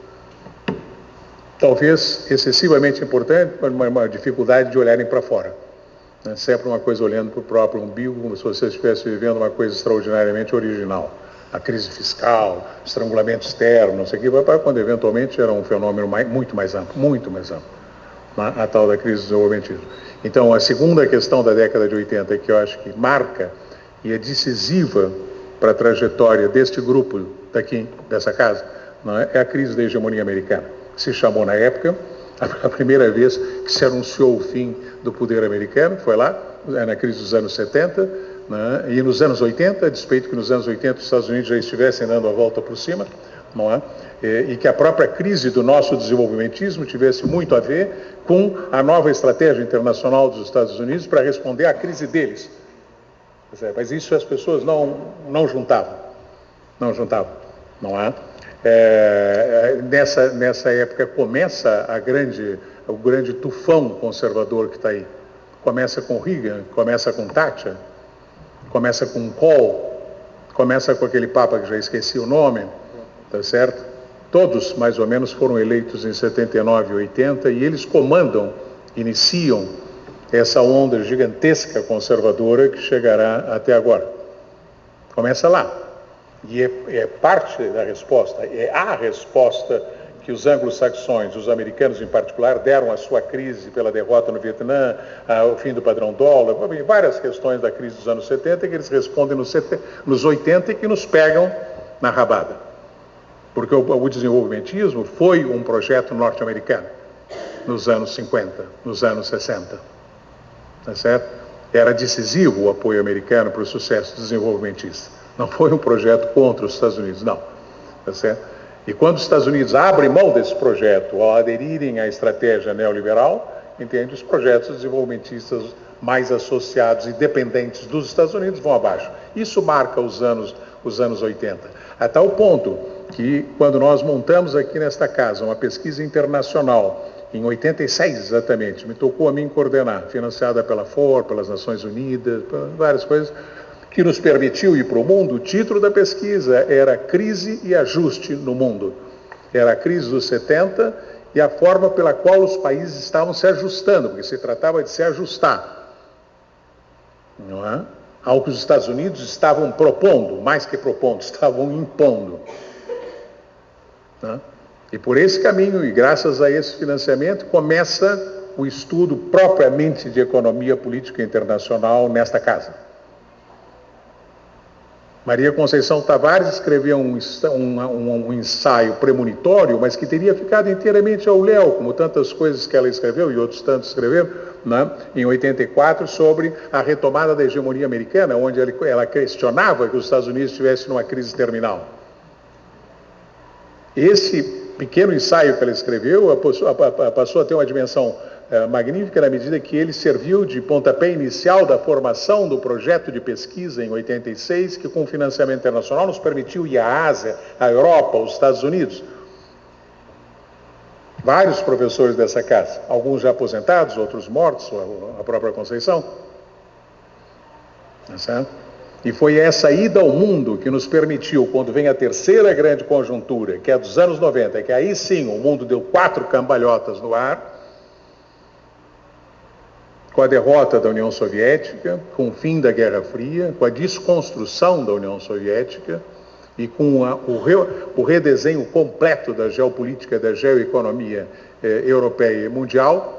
D: Talvez excessivamente importante, mas uma dificuldade de olharem para fora. Sempre uma coisa olhando para o próprio umbigo, como se você estivesse vivendo uma coisa extraordinariamente original. A crise fiscal, estrangulamento externo, não sei o que, quando eventualmente era um fenômeno muito mais amplo, a tal da crise do desenvolvimentismo. Então, a segunda questão da década de 80, que eu acho que marca e é decisiva para a trajetória deste grupo daqui, dessa casa, não é a crise da hegemonia americana, que se chamou na época, a primeira vez que se anunciou o fim do poder americano, foi lá, na crise dos anos 70, né? E nos anos 80, a despeito que nos anos 80 os Estados Unidos já estivessem dando a volta por cima, não é? E que a própria crise do nosso desenvolvimentismo tivesse muito a ver com a nova estratégia internacional dos Estados Unidos para responder à crise deles. Mas isso as pessoas não juntavam, não é? Nessa época começa o grande tufão conservador que está aí. Começa com Reagan, começa com Thatcher, começa com Kohl, começa com aquele papa que já esqueci o nome, tá certo? Todos, mais ou menos, foram eleitos em 79 e 80 e eles iniciam essa onda gigantesca conservadora que chegará até agora. Começa lá. E é parte da resposta, é a resposta que os anglo-saxões, os americanos em particular, deram à sua crise pela derrota no Vietnã, ao fim do padrão dólar, várias questões da crise dos anos 70 que eles respondem nos 80 e que nos pegam na rabada. Porque o desenvolvimentismo foi um projeto norte-americano nos anos 50, nos anos 60. Tá certo? Era decisivo o apoio americano para o sucesso desenvolvimentista. Não foi um projeto contra os Estados Unidos, não. Tá certo? E quando os Estados Unidos abrem mão desse projeto ao aderirem à estratégia neoliberal, entende, os projetos desenvolvimentistas mais associados e dependentes dos Estados Unidos vão abaixo. Isso marca os anos 80. A tal ponto que, quando nós montamos aqui nesta casa uma pesquisa internacional, em 86 exatamente, me tocou a mim coordenar, financiada pela FOR, pelas Nações Unidas, várias coisas, que nos permitiu ir para o mundo. O título da pesquisa era Crise e Ajuste no Mundo. Era a crise dos 70 e a forma pela qual os países estavam se ajustando, porque se tratava de se ajustar, não é? Ao que os Estados Unidos estavam propondo, mais que propondo, estavam impondo. Não é? E por esse caminho, e graças a esse financiamento, começa o estudo propriamente de economia política internacional nesta casa. Maria Conceição Tavares escreveu um ensaio premonitório, mas que teria ficado inteiramente ao léu, como tantas coisas que ela escreveu e outros tantos escreveram, né, em 84, sobre a retomada da hegemonia americana, onde ela questionava que os Estados Unidos estivessem numa crise terminal. Esse pequeno ensaio que ela escreveu passou a ter uma dimensão magnífica na medida que ele serviu de pontapé inicial da formação do projeto de pesquisa em 86, que com financiamento internacional nos permitiu ir à Ásia, à Europa, aos Estados Unidos. Vários professores dessa casa, alguns já aposentados, outros mortos, a própria Conceição. Tá certo? E foi essa ida ao mundo que nos permitiu, quando vem a terceira grande conjuntura, que é dos anos 90, que aí sim o mundo deu 4 cambalhotas no ar, com a derrota da União Soviética, com o fim da Guerra Fria, com a desconstrução da União Soviética e com o redesenho completo da geopolítica, da geoeconomia europeia e mundial,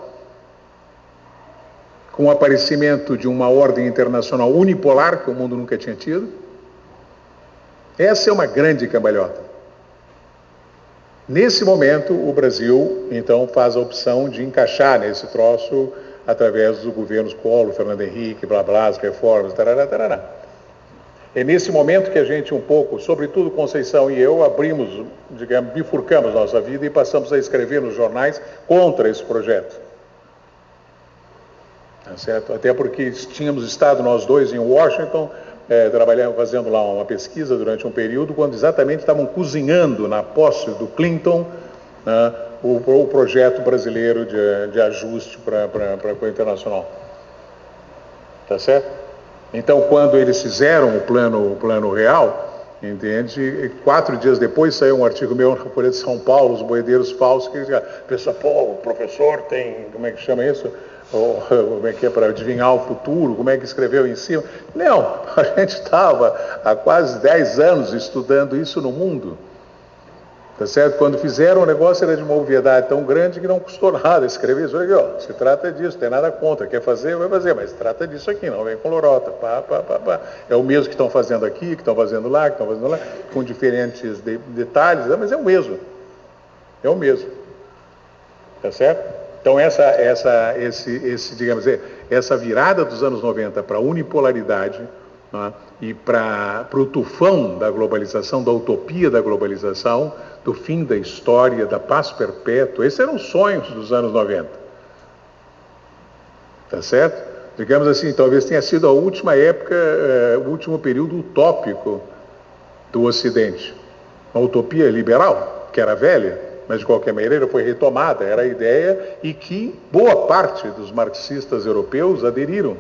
D: com o aparecimento de uma ordem internacional unipolar que o mundo nunca tinha tido, Essa é uma grande cambalhota. Nesse momento, o Brasil, então, faz a opção de encaixar nesse troço através dos governos Collor, Fernando Henrique, blá blá, as reformas, tarará, tarará. É nesse momento que a gente um pouco, sobretudo Conceição e eu, abrimos, digamos, bifurcamos nossa vida e passamos a escrever nos jornais contra esse projeto. Tá certo? Até porque tínhamos estado nós dois em Washington, trabalhando, fazendo lá uma pesquisa durante um período, quando exatamente estavam cozinhando na posse do Clinton, né, o projeto brasileiro de ajuste para o internacional. Tá certo? Então, quando eles fizeram o plano real, entende? 4 dias depois saiu um artigo meu na Folha de São Paulo, Os Boiadeiros Falsos, que dizia, pessoal, pô, o professor tem, como é que chama isso? Como é que é, para adivinhar o futuro, como é que escreveu em cima? Não, a gente estava há quase 10 anos estudando isso no mundo. Tá certo? Quando fizeram o negócio era de uma obviedade tão grande que não custou nada escrever isso aqui, ó. Se trata disso, não tem nada contra, quer fazer, vai fazer, mas trata disso aqui, não vem com lorota, pá. É o mesmo que estão fazendo aqui, que estão fazendo lá, com diferentes detalhes, mas é o mesmo. É o mesmo. Tá certo? Então digamos, essa virada dos anos 90 para a unipolaridade, né, e para o tufão da globalização, da utopia da globalização, do fim da história, da paz perpétua, esses eram os sonhos dos anos 90. Tá certo? Digamos assim, talvez tenha sido a última época, o último período utópico do Ocidente. Uma utopia liberal, que era velha, mas de qualquer maneira foi retomada, era a ideia, e que boa parte dos marxistas europeus aderiram.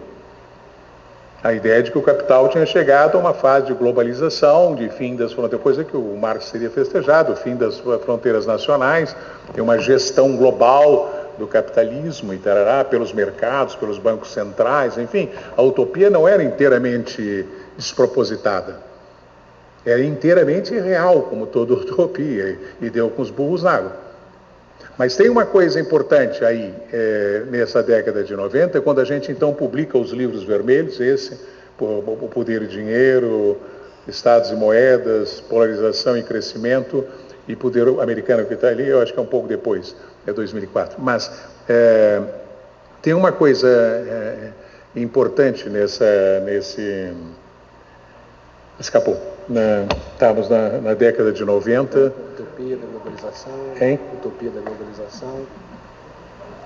D: A ideia de que o capital tinha chegado a uma fase de globalização, de fim das fronteiras, coisa que o Marx teria festejado, o fim das fronteiras nacionais, e uma gestão global do capitalismo, e tarará, pelos mercados, pelos bancos centrais, enfim, a utopia não era inteiramente despropositada. Era inteiramente real, como toda utopia, e deu com os burros na água. Mas tem uma coisa importante aí, nessa década de 90, quando a gente então publica os livros vermelhos, o Poder e Dinheiro, Estados e Moedas, Polarização e Crescimento, e Poder Americano, que está ali, eu acho que é um pouco depois, é 2004. Mas tem uma coisa importante nesse... Escapou. Estávamos na década de 90.
B: Utopia da globalização.
D: Hein?
B: Utopia da globalização.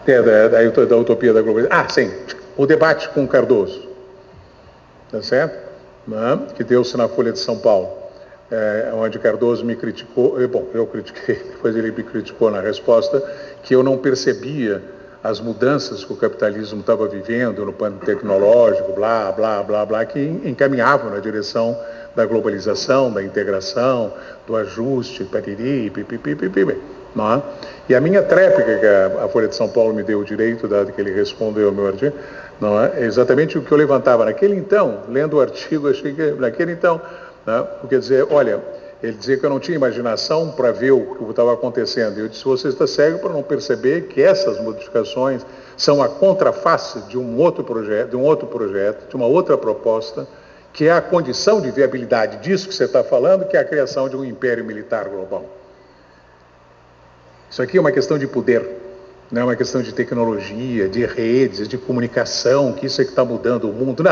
D: Da utopia da globalização. Ah, sim. O debate com o Cardoso. Tá certo? Que deu-se na Folha de São Paulo. Onde Cardoso me criticou. Bom, eu critiquei, depois ele me criticou na resposta, que eu não percebia as mudanças que o capitalismo estava vivendo no plano tecnológico, blá, blá, blá, blá, que encaminhavam na direção da globalização, da integração, do ajuste, piriri, pipipipipi, não é? E a minha tréplica, que a Folha de São Paulo me deu o direito, dado que ele respondeu ao meu artigo, não é exatamente o que eu levantava naquele então, lendo o artigo, achei que naquele então, né, quer dizer, olha, ele dizia que eu não tinha imaginação para ver o que estava acontecendo. Eu disse, você está cego para não perceber que essas modificações são a contraface de um outro projeto, de uma outra proposta, que é a condição de viabilidade disso que você está falando, que é a criação de um império militar global. Isso aqui é uma questão de poder, não é uma questão de tecnologia, de redes, de comunicação, que isso é que está mudando o mundo.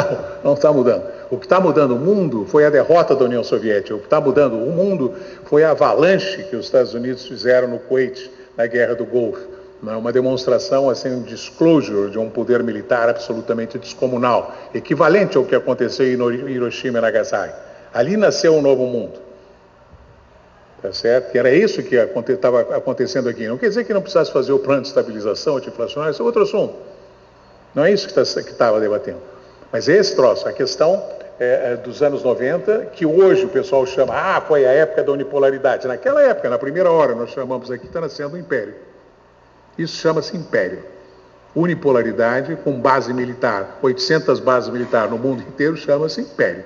D: Não está mudando. O que está mudando o mundo foi a derrota da União Soviética. O que está mudando o mundo foi a avalanche que os Estados Unidos fizeram no Kuwait, na Guerra do Golfo. Uma demonstração, assim, um disclosure de um poder militar absolutamente descomunal, equivalente ao que aconteceu em Hiroshima e Nagasaki. Ali nasceu um novo mundo. Tá certo? Que era isso que estava acontecendo aqui. Não quer dizer que não precisasse fazer o plano de estabilização anti-inflacionário, isso é outro assunto. Não é isso que estava debatendo. Mas esse troço, a questão dos anos 90, que hoje o pessoal chama, foi a época da unipolaridade. Naquela época, na primeira hora, nós chamamos aqui, está nascendo um império. Isso chama-se império. Unipolaridade com base militar, 800 bases militares no mundo inteiro, chama-se império.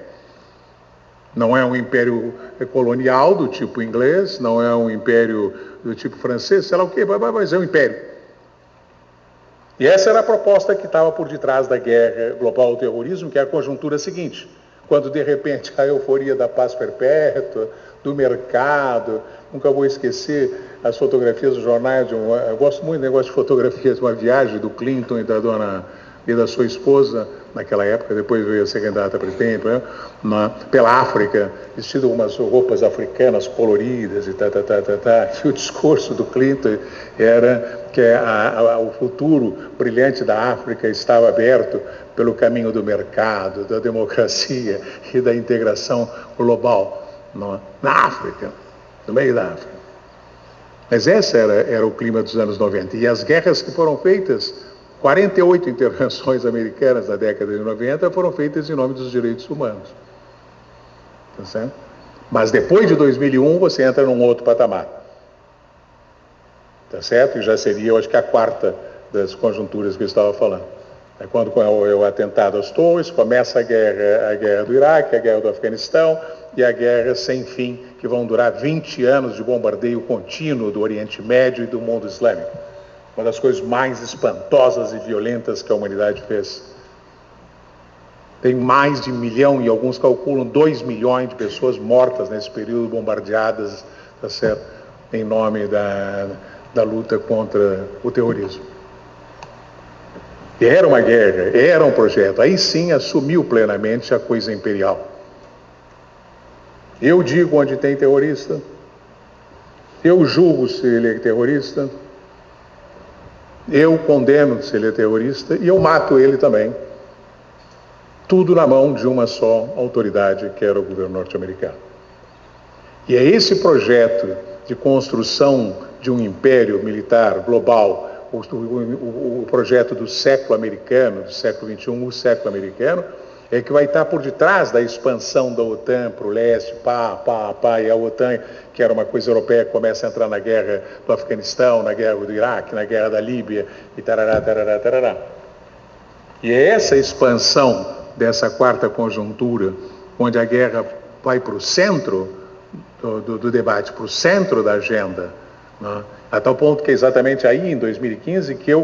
D: Não é um império colonial do tipo inglês, não é um império do tipo francês, sei lá o quê, mas é um império. E essa era a proposta que estava por detrás da guerra global ao terrorismo, que é a conjuntura seguinte. quando de repente a euforia da paz perpétua, do mercado, nunca vou esquecer as fotografias dos jornais, eu gosto muito do negócio de fotografias, uma viagem do Clinton e da sua esposa, naquela época, depois veio a ser candidata a presidente, né, pela África, vestido com umas roupas africanas coloridas e E o discurso do Clinton era que o futuro brilhante da África estava aberto pelo caminho do mercado, da democracia e da integração global na África, no meio da África. Mas esse era o clima dos anos 90. E as guerras que foram feitas, 48 intervenções americanas na década de 90 foram feitas em nome dos direitos humanos. Tá certo? Mas depois de 2001 você entra num outro patamar. Tá certo? E já seria, eu acho que a quarta das conjunturas que eu estava falando. É quando o atentado às torres, começa a guerra do Iraque, a guerra do Afeganistão e a guerra sem fim, que vão durar 20 anos de bombardeio contínuo do Oriente Médio e do mundo islâmico. Uma das coisas mais espantosas e violentas que a humanidade fez. Tem mais de 1 milhão, e alguns calculam 2 milhões de pessoas mortas nesse período, bombardeadas, tá certo? Em nome da luta contra o terrorismo. Era uma guerra, era um projeto. Aí sim assumiu plenamente a coisa imperial. Eu digo onde tem terrorista, eu julgo se ele é terrorista, eu condeno se ele é terrorista e eu mato ele também. Tudo na mão de uma só autoridade, que era o governo norte-americano. E é esse projeto de construção de um império militar global, o projeto do século americano, do século XXI, o século americano, é que vai estar por detrás da expansão da OTAN para o leste, e a OTAN, que era uma coisa europeia, começa a entrar na guerra do Afeganistão, na guerra do Iraque, na guerra da Líbia, e tarará, tarará, tarará. E é essa expansão dessa quarta conjuntura, onde a guerra vai para o centro do debate, para o centro da agenda, né? A tal ponto que é exatamente aí, em 2015, que eu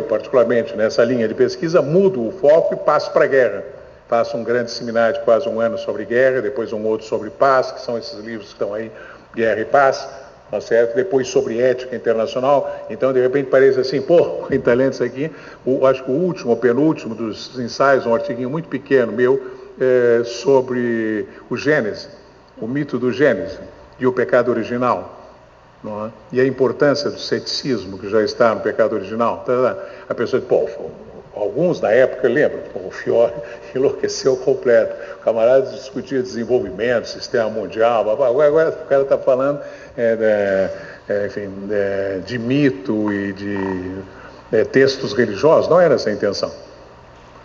D: particularmente, nessa linha de pesquisa, mudo o foco e passo para a guerra. Faço um grande seminário de quase 1 ano sobre guerra, depois um outro sobre paz, que são esses livros que estão aí, Guerra e Paz, tá certo? Depois sobre ética internacional. Então, de repente, parece assim, em talentos aqui, acho que o último, ou penúltimo dos ensaios, um artiguinho muito pequeno meu, sobre o Gênesis, o mito do Gênesis e o pecado original. Não é? E a importância do ceticismo, que já está no pecado original. A pessoa diz, alguns na época lembram, o Fiore enlouqueceu completo. O camarada discutia desenvolvimento, sistema mundial, agora o cara está falando de mito e de textos religiosos. Não era essa a intenção.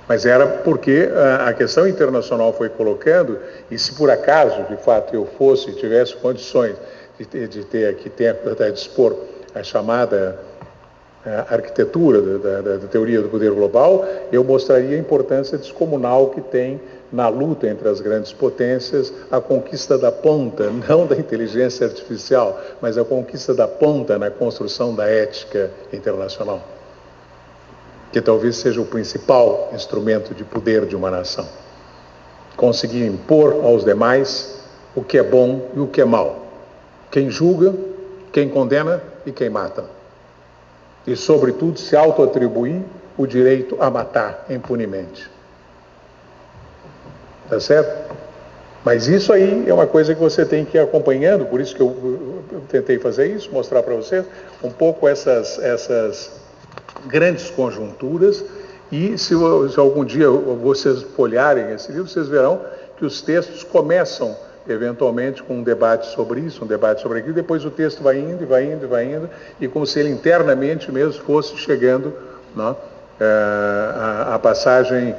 D: Mas era porque a questão internacional foi colocando, e se por acaso, de fato, eu fosse e tivesse condições de ter aqui tempo para dispor a chamada arquitetura da teoria do poder global, eu mostraria a importância descomunal que tem na luta entre as grandes potências a conquista da ponta, não da inteligência artificial, mas a conquista da ponta na construção da ética internacional, que talvez seja o principal instrumento de poder de uma nação. Conseguir impor aos demais o que é bom e o que é mal. Quem julga, quem condena e quem mata. E, sobretudo, se autoatribuir o direito a matar impunemente. Tá certo? Mas isso aí é uma coisa que você tem que ir acompanhando, por isso que eu tentei fazer isso, mostrar para vocês um pouco essas grandes conjunturas, e se algum dia vocês folharem esse livro, vocês verão que os textos começam eventualmente com um debate sobre isso, um debate sobre aquilo, depois o texto vai indo, e como se ele internamente mesmo fosse chegando, né, a passagem,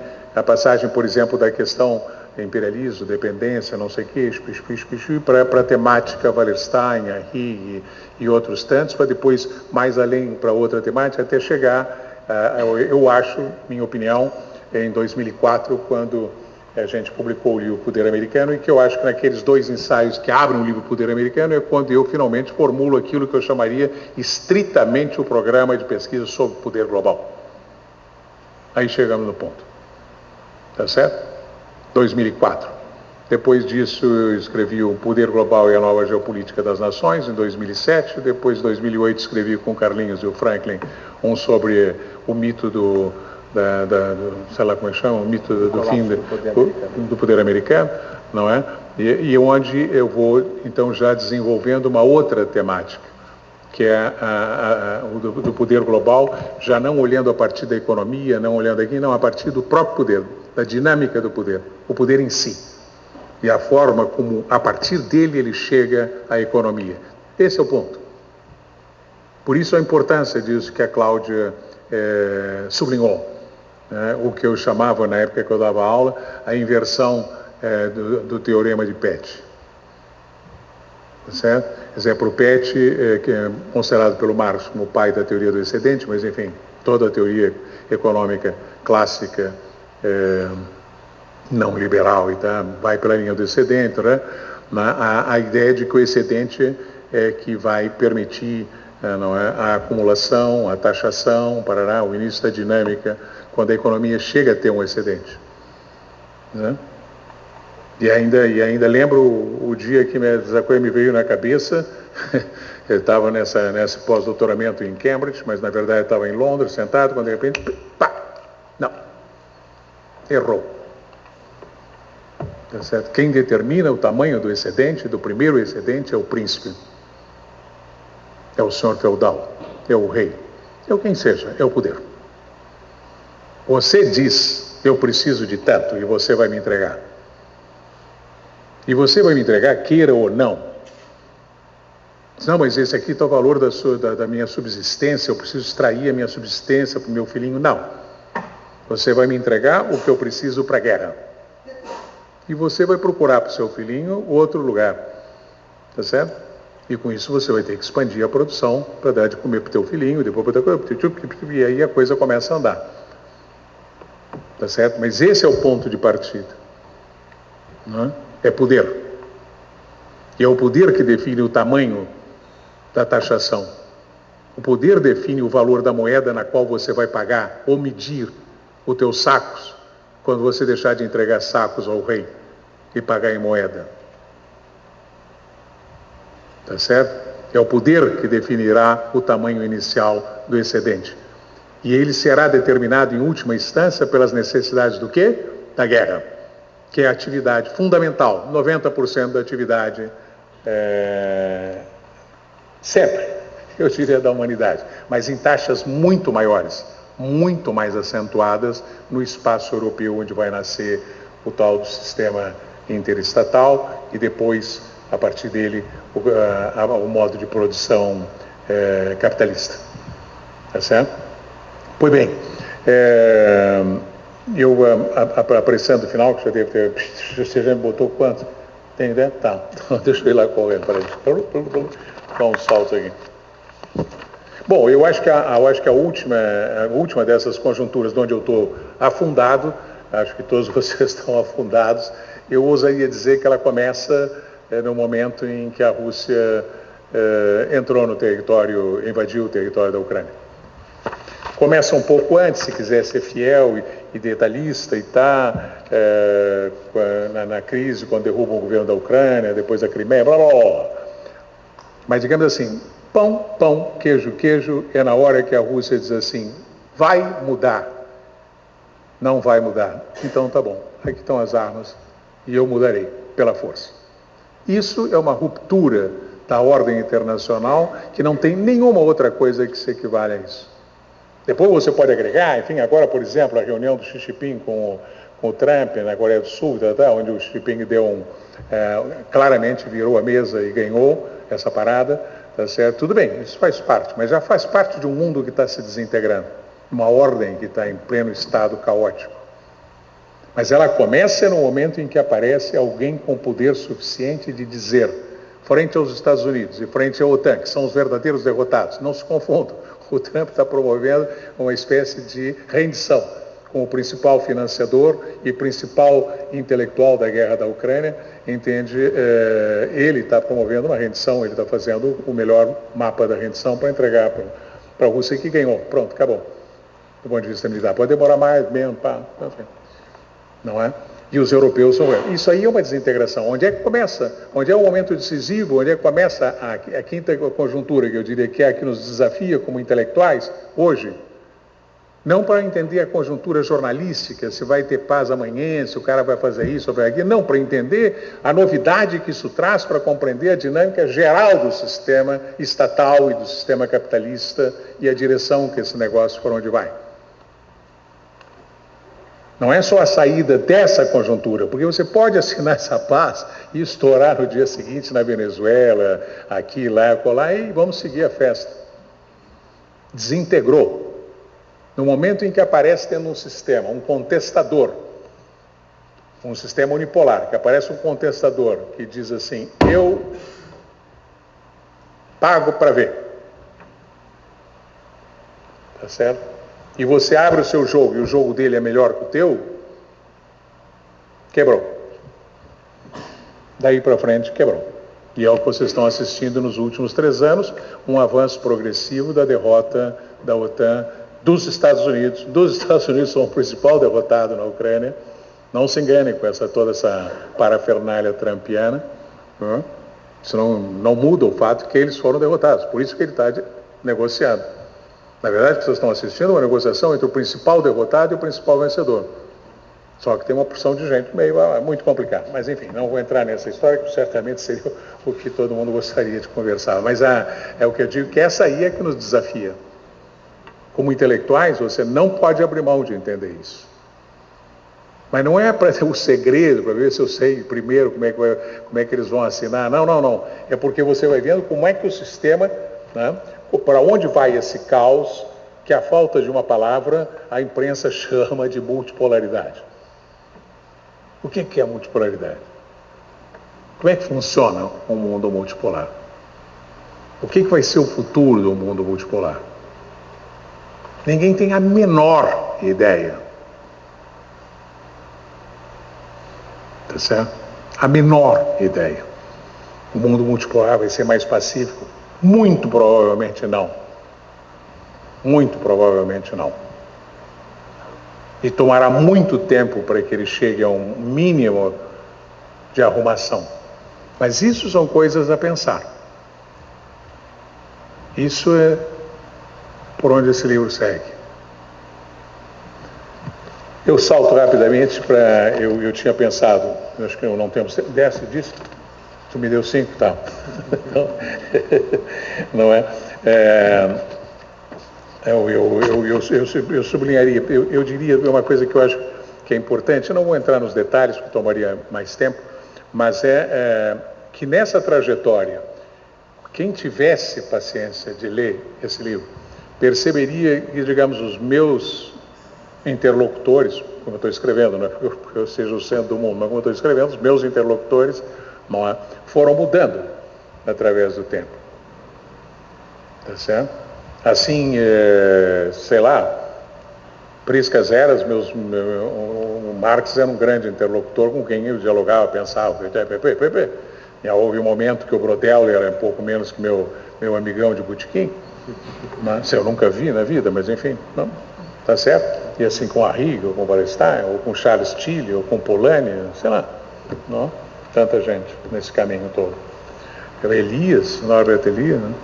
D: por exemplo, da questão imperialismo, dependência, não sei o que, para a temática Wallerstein, Arrighi e outros tantos, para depois, mais além, para outra temática, até chegar, eu acho, minha opinião, em 2004, quando a gente publicou o livro Poder Americano, e que eu acho que naqueles 2 ensaios que abrem o livro Poder Americano é quando eu finalmente formulo aquilo que eu chamaria estritamente o programa de pesquisa sobre poder global. Aí chegamos no ponto. Tá certo? 2004. Depois disso, eu escrevi O Poder Global e a Nova Geopolítica das Nações, em 2007. Depois, em 2008, escrevi com Carlinhos e o Franklin um sobre o mito sei lá como é que chama, o mito do fim do poder americano, não é? E onde eu vou, então, já desenvolvendo uma outra temática, que é o do poder global, já não olhando a partir da economia, não olhando aqui, não, a partir do próprio poder, da dinâmica do poder, o poder em si. E a forma como, a partir dele, ele chega à economia. Esse é o ponto. Por isso a importância disso que a Cláudia sublinhou. Né? O que eu chamava, na época que eu dava aula, a inversão do teorema de Petty. Tá certo? Quer dizer, para o Petty, que é considerado pelo Marx como o pai da teoria do excedente, mas, enfim, toda a teoria econômica clássica não liberal e vai pela linha do excedente, né? A ideia de que o excedente é que vai permitir não é, a acumulação, a taxação, o início da dinâmica, quando a economia chega a ter um excedente. Né? E ainda lembro o dia que essa coisa me veio na cabeça. Eu estava nesse pós-doutoramento em Cambridge, mas na verdade eu estava em Londres, sentado, quando de repente, pá, não, errou. Tá certo? Quem determina o tamanho do excedente, do primeiro excedente, é o príncipe. É o senhor feudal, é o rei, é o quem seja, é o poder. Você diz, eu preciso de tanto, e você vai me entregar. E você vai me entregar, queira ou não. Não, mas esse aqui está o valor da minha subsistência, eu preciso extrair a minha subsistência para o meu filhinho. Não. Você vai me entregar o que eu preciso para a guerra. E você vai procurar para o seu filhinho outro lugar. Tá certo? E com isso você vai ter que expandir a produção para dar de comer para o teu filhinho, depois para o teu... E aí a coisa começa a andar. Tá certo? Mas esse é o ponto de partida. Não é? É poder. E é o poder que define o tamanho da taxação. O poder define o valor da moeda na qual você vai pagar ou medir os teus sacos quando você deixar de entregar sacos ao rei e pagar em moeda. Tá certo? É o poder que definirá o tamanho inicial do excedente. E ele será determinado em última instância pelas necessidades do quê? Da guerra, que é a atividade fundamental, 90% da atividade sempre, eu diria, da humanidade, mas em taxas muito maiores, muito mais acentuadas no espaço europeu, onde vai nascer o tal do sistema interestatal e depois, a partir dele, o modo de produção capitalista. Tá certo? Pois bem, eu apressando o final, que já deve ter... Você já me botou quanto? Tem ideia? Tá, então, deixa eu ir lá correndo, peraí. Dá um salto aqui. Bom, eu acho que a última dessas conjunturas onde eu estou afundado, acho que todos vocês estão afundados, eu ousaria dizer que ela começa no momento em que a Rússia entrou no território, invadiu o território da Ucrânia. Começa um pouco antes, se quiser ser fiel e detalhista, e na crise, quando derrubam o governo da Ucrânia, depois da Crimeia, blá, blá, blá. Mas digamos assim, pão, pão, queijo, queijo, é na hora que a Rússia diz assim, vai mudar. Não vai mudar. Então tá bom, aqui estão as armas e eu mudarei pela força. Isso é uma ruptura da ordem internacional que não tem nenhuma outra coisa que se equivale a isso. Depois você pode agregar, enfim, agora, por exemplo, a reunião do Xi Jinping com o Trump na Coreia do Sul, onde o Xi Jinping claramente virou a mesa e ganhou essa parada, tá certo? Tudo bem, isso faz parte, mas já faz parte de um mundo que está se desintegrando, uma ordem que está em pleno estado caótico. Mas ela começa no momento em que aparece alguém com poder suficiente de dizer, frente aos Estados Unidos e frente à OTAN, que são os verdadeiros derrotados, não se confundam. O Trump está promovendo uma espécie de rendição, como principal financiador e principal intelectual da guerra da Ucrânia, entende? Ele está promovendo uma rendição, ele está fazendo o melhor mapa da rendição para entregar para a Rússia que ganhou. Pronto, acabou. Do ponto de vista militar. Pode demorar mais, menos, enfim. Não é? E os europeus são... Isso aí é uma desintegração. Onde é que começa? Onde é o momento decisivo? Onde é que começa a quinta conjuntura, que eu diria que é a que nos desafia como intelectuais hoje? Não para entender a conjuntura jornalística, se vai ter paz amanhã, se o cara vai fazer isso ou vai aquilo. Não, para entender a novidade que isso traz para compreender a dinâmica geral do sistema estatal e do sistema capitalista e a direção que esse negócio for onde vai. Não é só a saída dessa conjuntura, porque você pode assinar essa paz e estourar no dia seguinte na Venezuela, aqui, lá, acolá, e vamos seguir a festa. Desintegrou. No momento em que aparece dentro de um sistema, um contestador, um sistema unipolar, que aparece um contestador que diz assim, eu pago para ver. Tá certo? E você abre o seu jogo e o jogo dele é melhor que o teu, quebrou. Daí para frente, quebrou. E é o que vocês estão assistindo nos últimos 3 anos, um avanço progressivo da derrota da OTAN dos Estados Unidos. Dos Estados Unidos são o principal derrotado na Ucrânia. Não se enganem com toda essa parafernália trumpiana. Isso não muda o fato que eles foram derrotados. Por isso que ele está negociando. Na verdade, vocês estão assistindo uma negociação entre o principal derrotado e o principal vencedor. Só que tem uma porção de gente meio muito complicada. Mas, enfim, não vou entrar nessa história, que certamente seria o que todo mundo gostaria de conversar. Mas é o que eu digo, que essa aí é que nos desafia. Como intelectuais, você não pode abrir mão de entender isso. Mas não é para ter o segredo, para ver se eu sei primeiro como é que eles vão assinar. Não. É porque você vai vendo como é que o sistema, né, para onde vai esse caos, que a falta de uma palavra a imprensa chama de multipolaridade. O que é multipolaridade? Como é que funciona um mundo multipolar? O que vai ser o futuro do mundo multipolar? Ninguém tem a menor ideia. Tá certo? A menor ideia. O mundo multipolar vai ser mais pacífico? Muito provavelmente não. Muito provavelmente não. E tomará muito tempo para que ele chegue a um mínimo de arrumação. Mas isso são coisas a pensar. Isso é por onde esse livro segue. Eu salto rapidamente para... Eu tinha pensado, acho que eu não tenho... Desce disso? Tu me deu 5, tá. Não é? Eu sublinharia, eu diria uma coisa que eu acho que é importante, eu não vou entrar nos detalhes, porque tomaria mais tempo, mas que nessa trajetória, quem tivesse paciência de ler esse livro, perceberia que, digamos, os meus interlocutores, como eu estou escrevendo, não é porque eu seja o centro do mundo, mas como eu estou escrevendo, os meus interlocutores não é, foram mudando através do tempo. Tá certo? Assim, sei lá, Priscas Eras, o Marx era um grande interlocutor com quem eu dialogava, pensava, Já houve um momento que o Brodel era um pouco menos que meu amigão de botequim, mas eu nunca vi na vida, mas enfim, não, tá certo? E assim com Arrigo, ou com Wallerstein, ou com Charles Tilly, ou com Polanyi, sei lá, não? Tanta gente nesse caminho todo. Elias, Norbert Elias, né?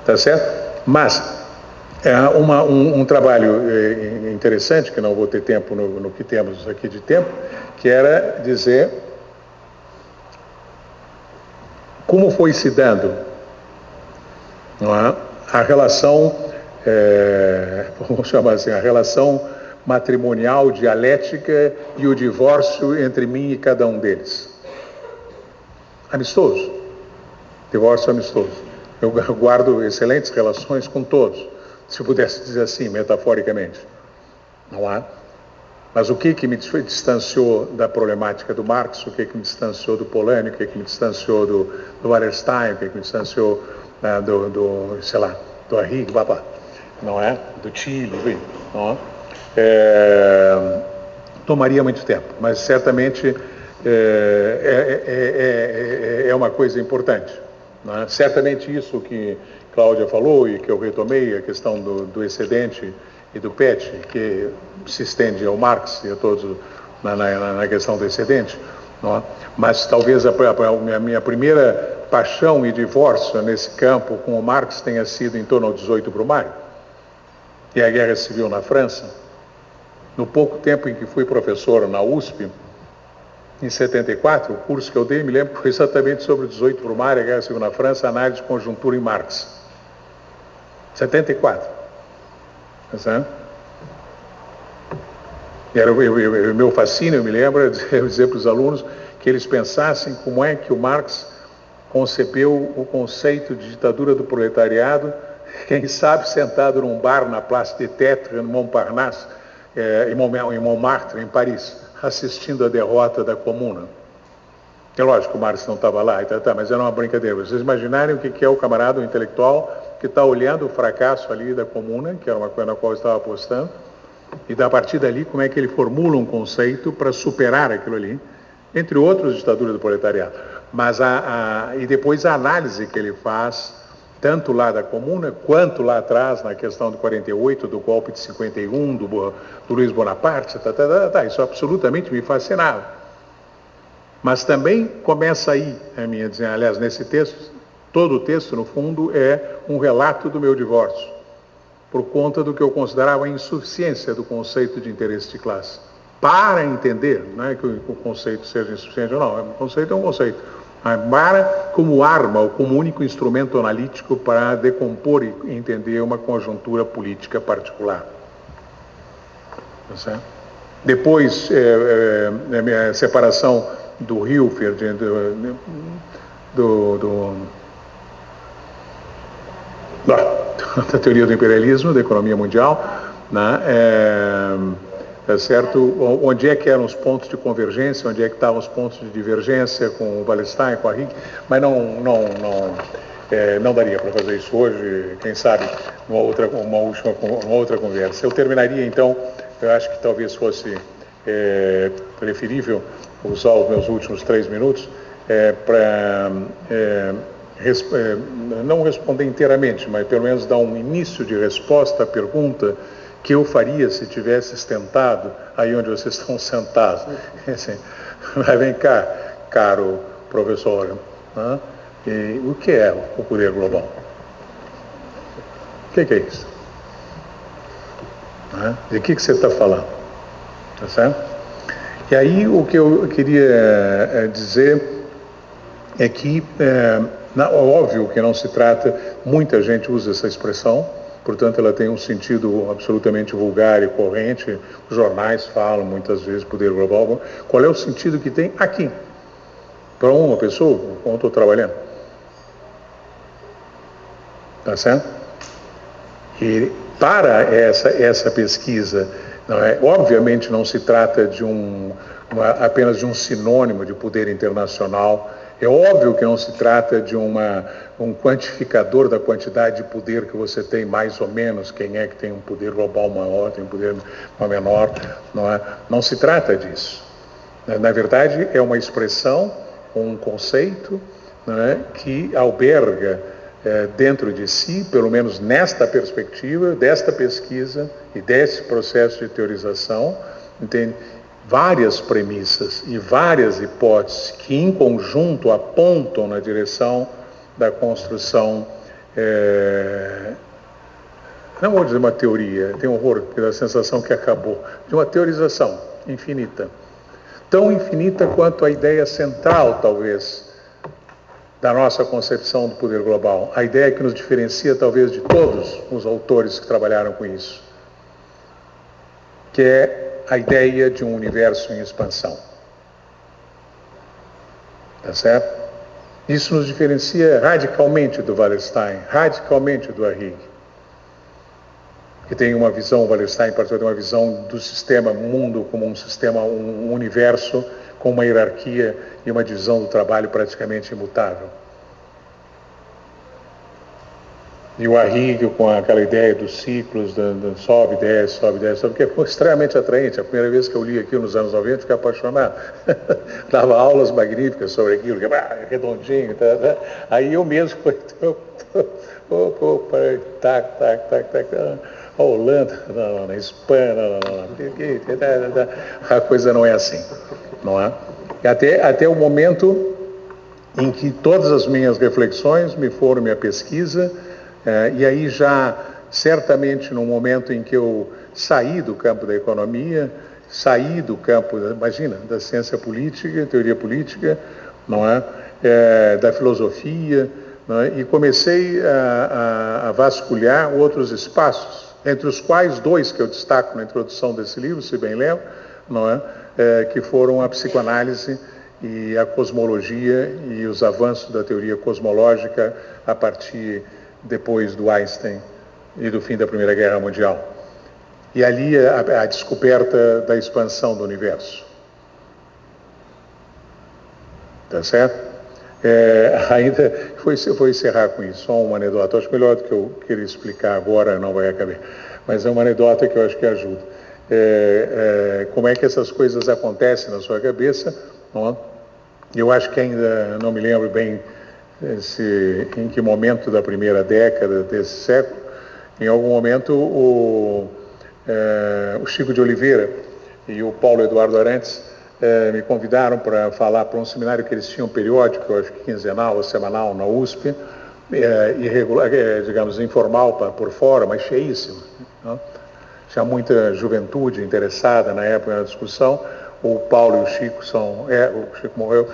D: Tá certo? Mas um trabalho interessante, que não vou ter tempo no que temos aqui de tempo, que era dizer como foi se dando, não é? A relação, vamos chamar assim, a relação matrimonial, dialética e o divórcio entre mim e cada um deles. Amistoso. Divórcio amistoso. Eu guardo excelentes relações com todos, se pudesse dizer assim, metaforicamente. Não há? Mas o que me distanciou da problemática do Marx, o que me distanciou do Polanyi, o que me distanciou do Wallerstein, o que me distanciou do Arrigo, não é? Do Tilly, não é? Tomaria muito tempo, mas certamente é uma coisa importante. Não é? Certamente isso que Cláudia falou e que eu retomei, a questão do excedente e do PET, que se estende ao Marx e a todos na questão do excedente, não é? Mas talvez a minha primeira paixão e divórcio nesse campo com o Marx tenha sido em torno ao 18 Brumário e a Guerra Civil na França. No pouco tempo em que fui professor na USP, em 74, o curso que eu dei, me lembro que foi exatamente sobre o 18 Brumário, a Guerra Civil na França, análise de conjuntura em Marx. 74. Era o meu fascínio, eu me lembro, eu dizer para os alunos que eles pensassem como é que o Marx concebeu o conceito de ditadura do proletariado, quem sabe sentado num bar na Place de Tétri, no Montparnasse, em Montmartre, em Paris, assistindo a derrota da Comuna. É lógico que o Marx não estava lá, mas era uma brincadeira. Vocês imaginarem o que é o camarada, o intelectual, que está olhando o fracasso ali da Comuna, que era uma coisa na qual eu estava apostando, e a partir dali como é que ele formula um conceito para superar aquilo ali, entre outros, ditadura do proletariado. Mas e depois a análise que ele faz, tanto lá da Comuna, quanto lá atrás, na questão de 48, do golpe de 51, do Luiz Bonaparte, isso absolutamente me fascinava. Mas também começa aí, aliás, nesse texto, todo o texto, no fundo, é um relato do meu divórcio, por conta do que eu considerava a insuficiência do conceito de interesse de classe. Para entender, não é que o conceito seja insuficiente ou não, o conceito é um conceito, para como arma ou como único instrumento analítico para decompor e entender uma conjuntura política particular. Tá certo? Depois, a separação do Hilferd, da teoria do imperialismo, da economia mundial, né? Certo? Onde é que eram os pontos de convergência, onde é que estavam os pontos de divergência com o Wallerstein, com a Higg, mas não daria para fazer isso hoje, quem sabe uma outra conversa. Eu terminaria então, eu acho que talvez fosse preferível usar os meus últimos 3 minutos para não responder inteiramente, mas pelo menos dar um início de resposta à pergunta que eu faria se tivesse tentado aí onde vocês estão sentados. Assim, mas vem cá, caro professor, né? E o que é o poder global? O que é isso? Né? De que você está falando? Tá certo? E aí o que eu queria dizer é que, óbvio que não se trata, muita gente usa essa expressão, portanto ela tem um sentido absolutamente vulgar e corrente, os jornais falam muitas vezes poder global. Qual é o sentido que tem aqui? Para uma pessoa, como eu estou trabalhando. Tá certo? E para essa pesquisa, obviamente não se trata de apenas de um sinônimo de poder internacional. É óbvio que não se trata de um quantificador da quantidade de poder que você tem, mais ou menos, quem é que tem um poder global maior, tem um poder menor, não se trata disso. Na verdade, é uma expressão, um conceito, que alberga dentro de si, pelo menos nesta perspectiva, desta pesquisa e desse processo de teorização, entende? Várias premissas e várias hipóteses que em conjunto apontam na direção da construção, não vou dizer uma teoria, tem horror pela sensação que acabou, de uma teorização infinita, tão infinita quanto a ideia central, talvez, da nossa concepção do poder global, a ideia que nos diferencia, talvez, de todos os autores que trabalharam com isso, que é a ideia de um universo em expansão. Tá certo? Isso nos diferencia radicalmente do Wallerstein, radicalmente do Arrighi, que tem uma visão, o Wallerstein, tem uma visão do sistema mundo como um sistema, um universo com uma hierarquia e uma divisão do trabalho praticamente imutável. E o Arrighi com aquela ideia dos ciclos, sobe, desce, que é extremamente atraente. A primeira vez que eu li aquilo nos anos 90, fiquei apaixonado. Dava aulas magníficas sobre aquilo, que redondinho. Tá. Aí eu mesmo a Holanda, não, na Espanha, não. A coisa não é assim, não é? Até o momento em que todas as minhas reflexões me foram minha pesquisa, e aí já, certamente, no momento em que eu saí do campo da economia, saí do campo, imagina, da ciência política, teoria política, não é? Da filosofia, não é? E comecei a vasculhar outros espaços, entre os quais dois que eu destaco na introdução desse livro, se bem lembro, não é? Que foram a psicoanálise e a cosmologia e os avanços da teoria cosmológica a partir depois do Einstein e do fim da Primeira Guerra Mundial. E ali a descoberta da expansão do universo. Tá certo? Ainda vou encerrar com isso, só uma anedota. Acho melhor do que eu queria explicar agora, não vai caber. Mas é uma anedota que eu acho que ajuda. Como é que essas coisas acontecem na sua cabeça? Não? Eu acho que ainda não me lembro bem em que momento da primeira década desse século, em algum momento o Chico de Oliveira e o Paulo Eduardo Arantes me convidaram para falar para um seminário que eles tinham periódico, eu acho que quinzenal ou semanal, na USP, irregular, digamos, informal por fora, mas cheíssimo. Né? Tinha muita juventude interessada na época na discussão. O Paulo e o Chico o Chico morreu,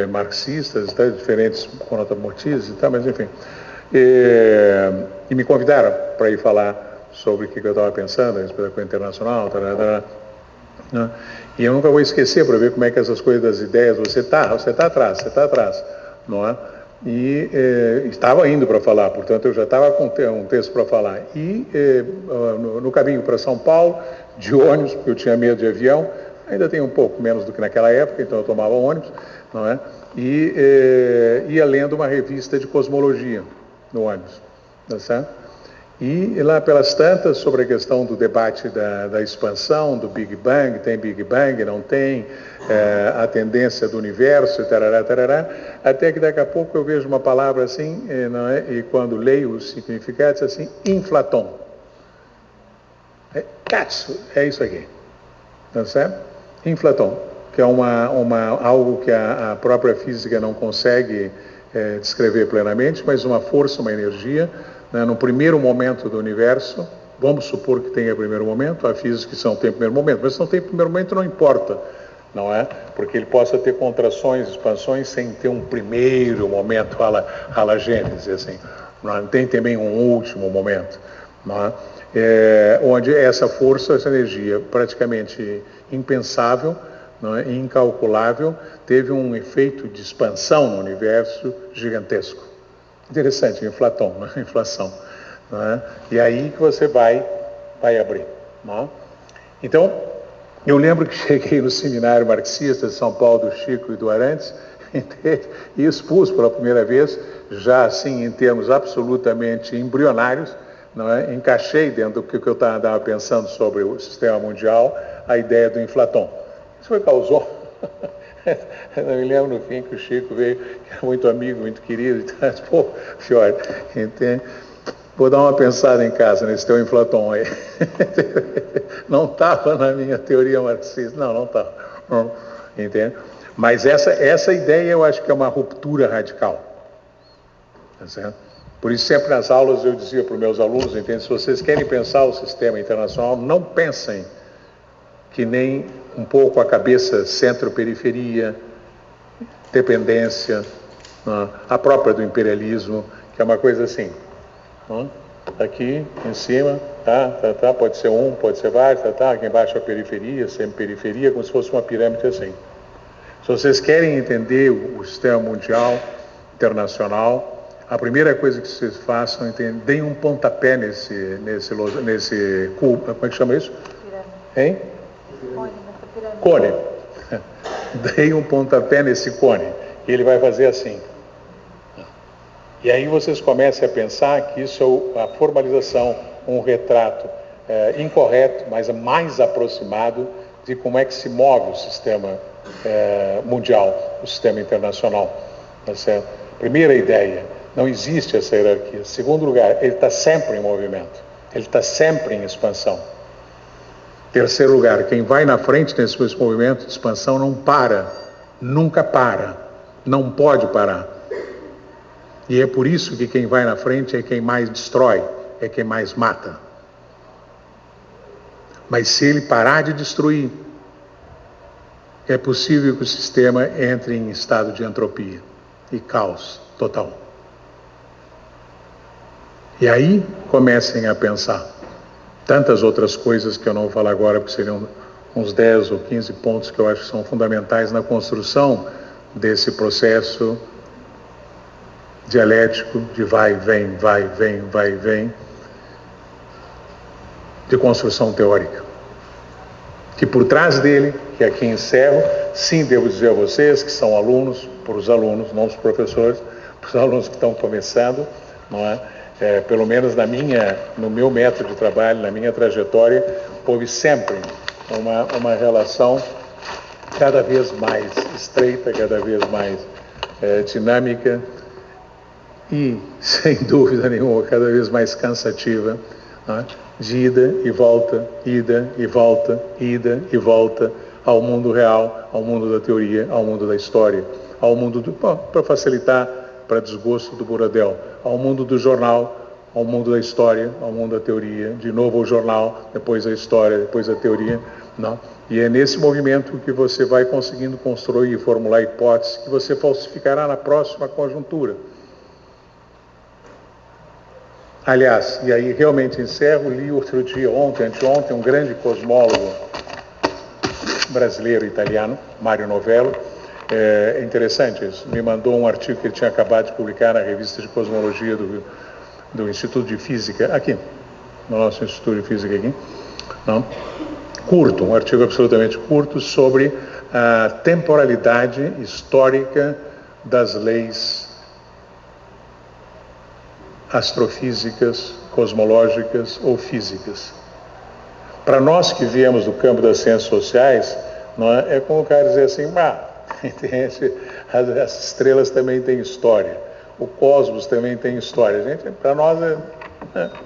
D: marxistas, tá, diferentes conotamotistas e tal, mas enfim. E me convidaram para ir falar sobre o que eu estava pensando a respeito da coisa internacional, né? E eu nunca vou esquecer para ver como é que essas coisas das ideias, você está atrás, não é? E estava indo para falar, portanto eu já estava com um texto para falar. E no caminho para São Paulo, de ônibus, porque eu tinha medo de avião, ainda tenho um pouco menos do que naquela época, então eu tomava ônibus, não é? E ia lendo uma revista de cosmologia no ônibus, tá certo? E lá pelas tantas, sobre a questão do debate da expansão, do Big Bang, tem Big Bang, não tem, a tendência do universo, tarará, até que daqui a pouco eu vejo uma palavra assim, não é? E quando leio os significados, assim, inflaton. É isso aqui, tá certo? Inflaton, que é algo que a própria física não consegue descrever plenamente, mas uma força, uma energia, né, no primeiro momento do universo. Vamos supor que tenha primeiro momento, a física que não tem primeiro momento, mas se não tem primeiro momento não importa, não é? Porque ele possa ter contrações, expansões, sem ter um primeiro momento, a la Gênesis, assim. Não tem também um último momento, não é? Onde essa força, essa energia praticamente impensável, não é? Incalculável, teve um efeito de expansão no universo gigantesco. Interessante, inflação, né? Inflação. Não é? E aí que você vai abrir. Não é? Então, eu lembro que cheguei no seminário marxista de São Paulo, do Chico e do Arantes, e expus pela primeira vez, já assim em termos absolutamente embrionários, não é? Encaixei dentro do que eu estava pensando sobre o sistema mundial, a ideia do inflaton. Isso causou. Eu me lembro no fim que o Chico veio, que era muito amigo, muito querido, e disse, pô, Fiore, entende? Vou dar uma pensada em casa nesse teu inflaton aí. Não estava na minha teoria marxista, não estava. Entende? Mas essa ideia eu acho que é uma ruptura radical. Tá certo? Por isso sempre nas aulas eu dizia para os meus alunos, entende? Se vocês querem pensar o sistema internacional, não pensem que nem um pouco a cabeça centro-periferia, dependência, a própria do imperialismo, que é uma coisa assim. Aqui em cima, pode ser um, pode ser vários, aqui embaixo a periferia, semi-periferia, como se fosse uma pirâmide assim. Se vocês querem entender o sistema mundial, internacional, a primeira coisa que vocês façam é deem um pontapé nesse cubo, como é que chama isso? Pirâmide. Hein? Cone. Dei um pontapé nesse cone. E ele vai fazer assim. E aí vocês comecem a pensar que isso é a formalização, um retrato incorreto, mas mais aproximado de como é que se move o sistema mundial, o sistema internacional. Tá certo? Primeira ideia, não existe essa hierarquia. Segundo lugar, ele está sempre em movimento, ele está sempre em expansão. Terceiro lugar, quem vai na frente nesse movimento de expansão não para, nunca para, não pode parar. E é por isso que quem vai na frente é quem mais destrói, é quem mais mata. Mas se ele parar de destruir, é possível que o sistema entre em estado de entropia e caos total. E aí comecem a pensar tantas outras coisas que eu não vou falar agora, porque seriam uns 10 ou 15 pontos que eu acho que são fundamentais na construção desse processo dialético de vai, vem, de construção teórica. Que por trás dele, que aqui encerro, sim, devo dizer a vocês que são alunos, para os alunos, não os professores, para os alunos que estão começando, não é? Pelo menos no meu método de trabalho, na minha trajetória, houve sempre uma relação cada vez mais estreita, cada vez mais dinâmica e, sem dúvida nenhuma, cada vez mais cansativa, não é? De ida e volta, ida e volta, ida e volta ao mundo real, ao mundo da teoria, ao mundo da história, ao mundo para facilitar, para desgosto do Buradel, ao mundo do jornal, ao mundo da história, ao mundo da teoria, de novo ao jornal, depois a história, depois a teoria, não? E é nesse movimento que você vai conseguindo construir e formular hipóteses que você falsificará na próxima conjuntura. Aliás, e aí realmente encerro, li outro dia, anteontem, um grande cosmólogo brasileiro italiano, Mario Novello. É interessante isso, me mandou um artigo que ele tinha acabado de publicar na revista de cosmologia do Instituto de Física, aqui, no nosso Instituto de Física aqui, não? Curto, um artigo absolutamente curto sobre a temporalidade histórica das leis astrofísicas, cosmológicas ou físicas. Para nós que viemos do campo das ciências sociais, não é como o cara dizer assim, as estrelas também têm história, o cosmos também tem história. Gente, para nós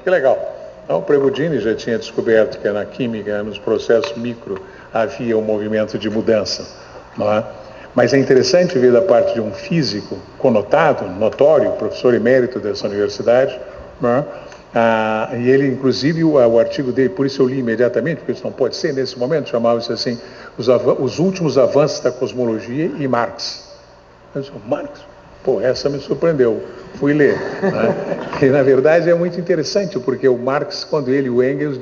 D: que legal. Então, o Prebudini já tinha descoberto que na química, nos processos micro, havia um movimento de mudança, não é? Mas é interessante ver da parte de um físico conotado, notório, professor emérito dessa universidade, né? E ele, inclusive, o artigo dele, por isso eu li imediatamente, porque isso não pode ser nesse momento, chamava-se assim, os últimos avanços da cosmologia e Marx. Eu disse, Marx? Pô, essa me surpreendeu, fui ler. Né? E, na verdade, é muito interessante, porque o Marx, quando ele e o Engels,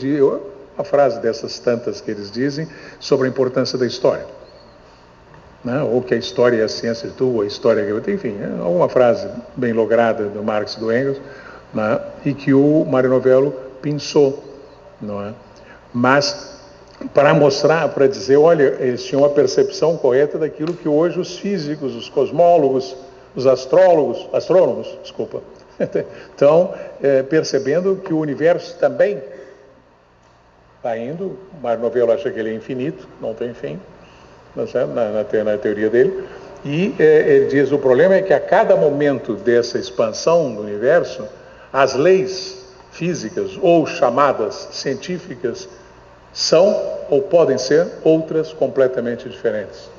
D: a frase dessas tantas que eles dizem, sobre a importância da história. Né? Ou que a história é a ciência tua, a história é... Enfim, é uma frase bem lograda do Marx e do Engels, né? E que o Mario Novello pensou, não é? Mas para mostrar, para dizer, olha, eles tinham uma percepção correta daquilo que hoje os físicos, os cosmólogos, os astrônomos, estão percebendo que o universo também está indo. O Mario Novello acha que ele é infinito, não tem fim, na teoria dele, e ele diz, o problema é que a cada momento dessa expansão do universo, as leis físicas ou chamadas científicas são ou podem ser outras completamente diferentes.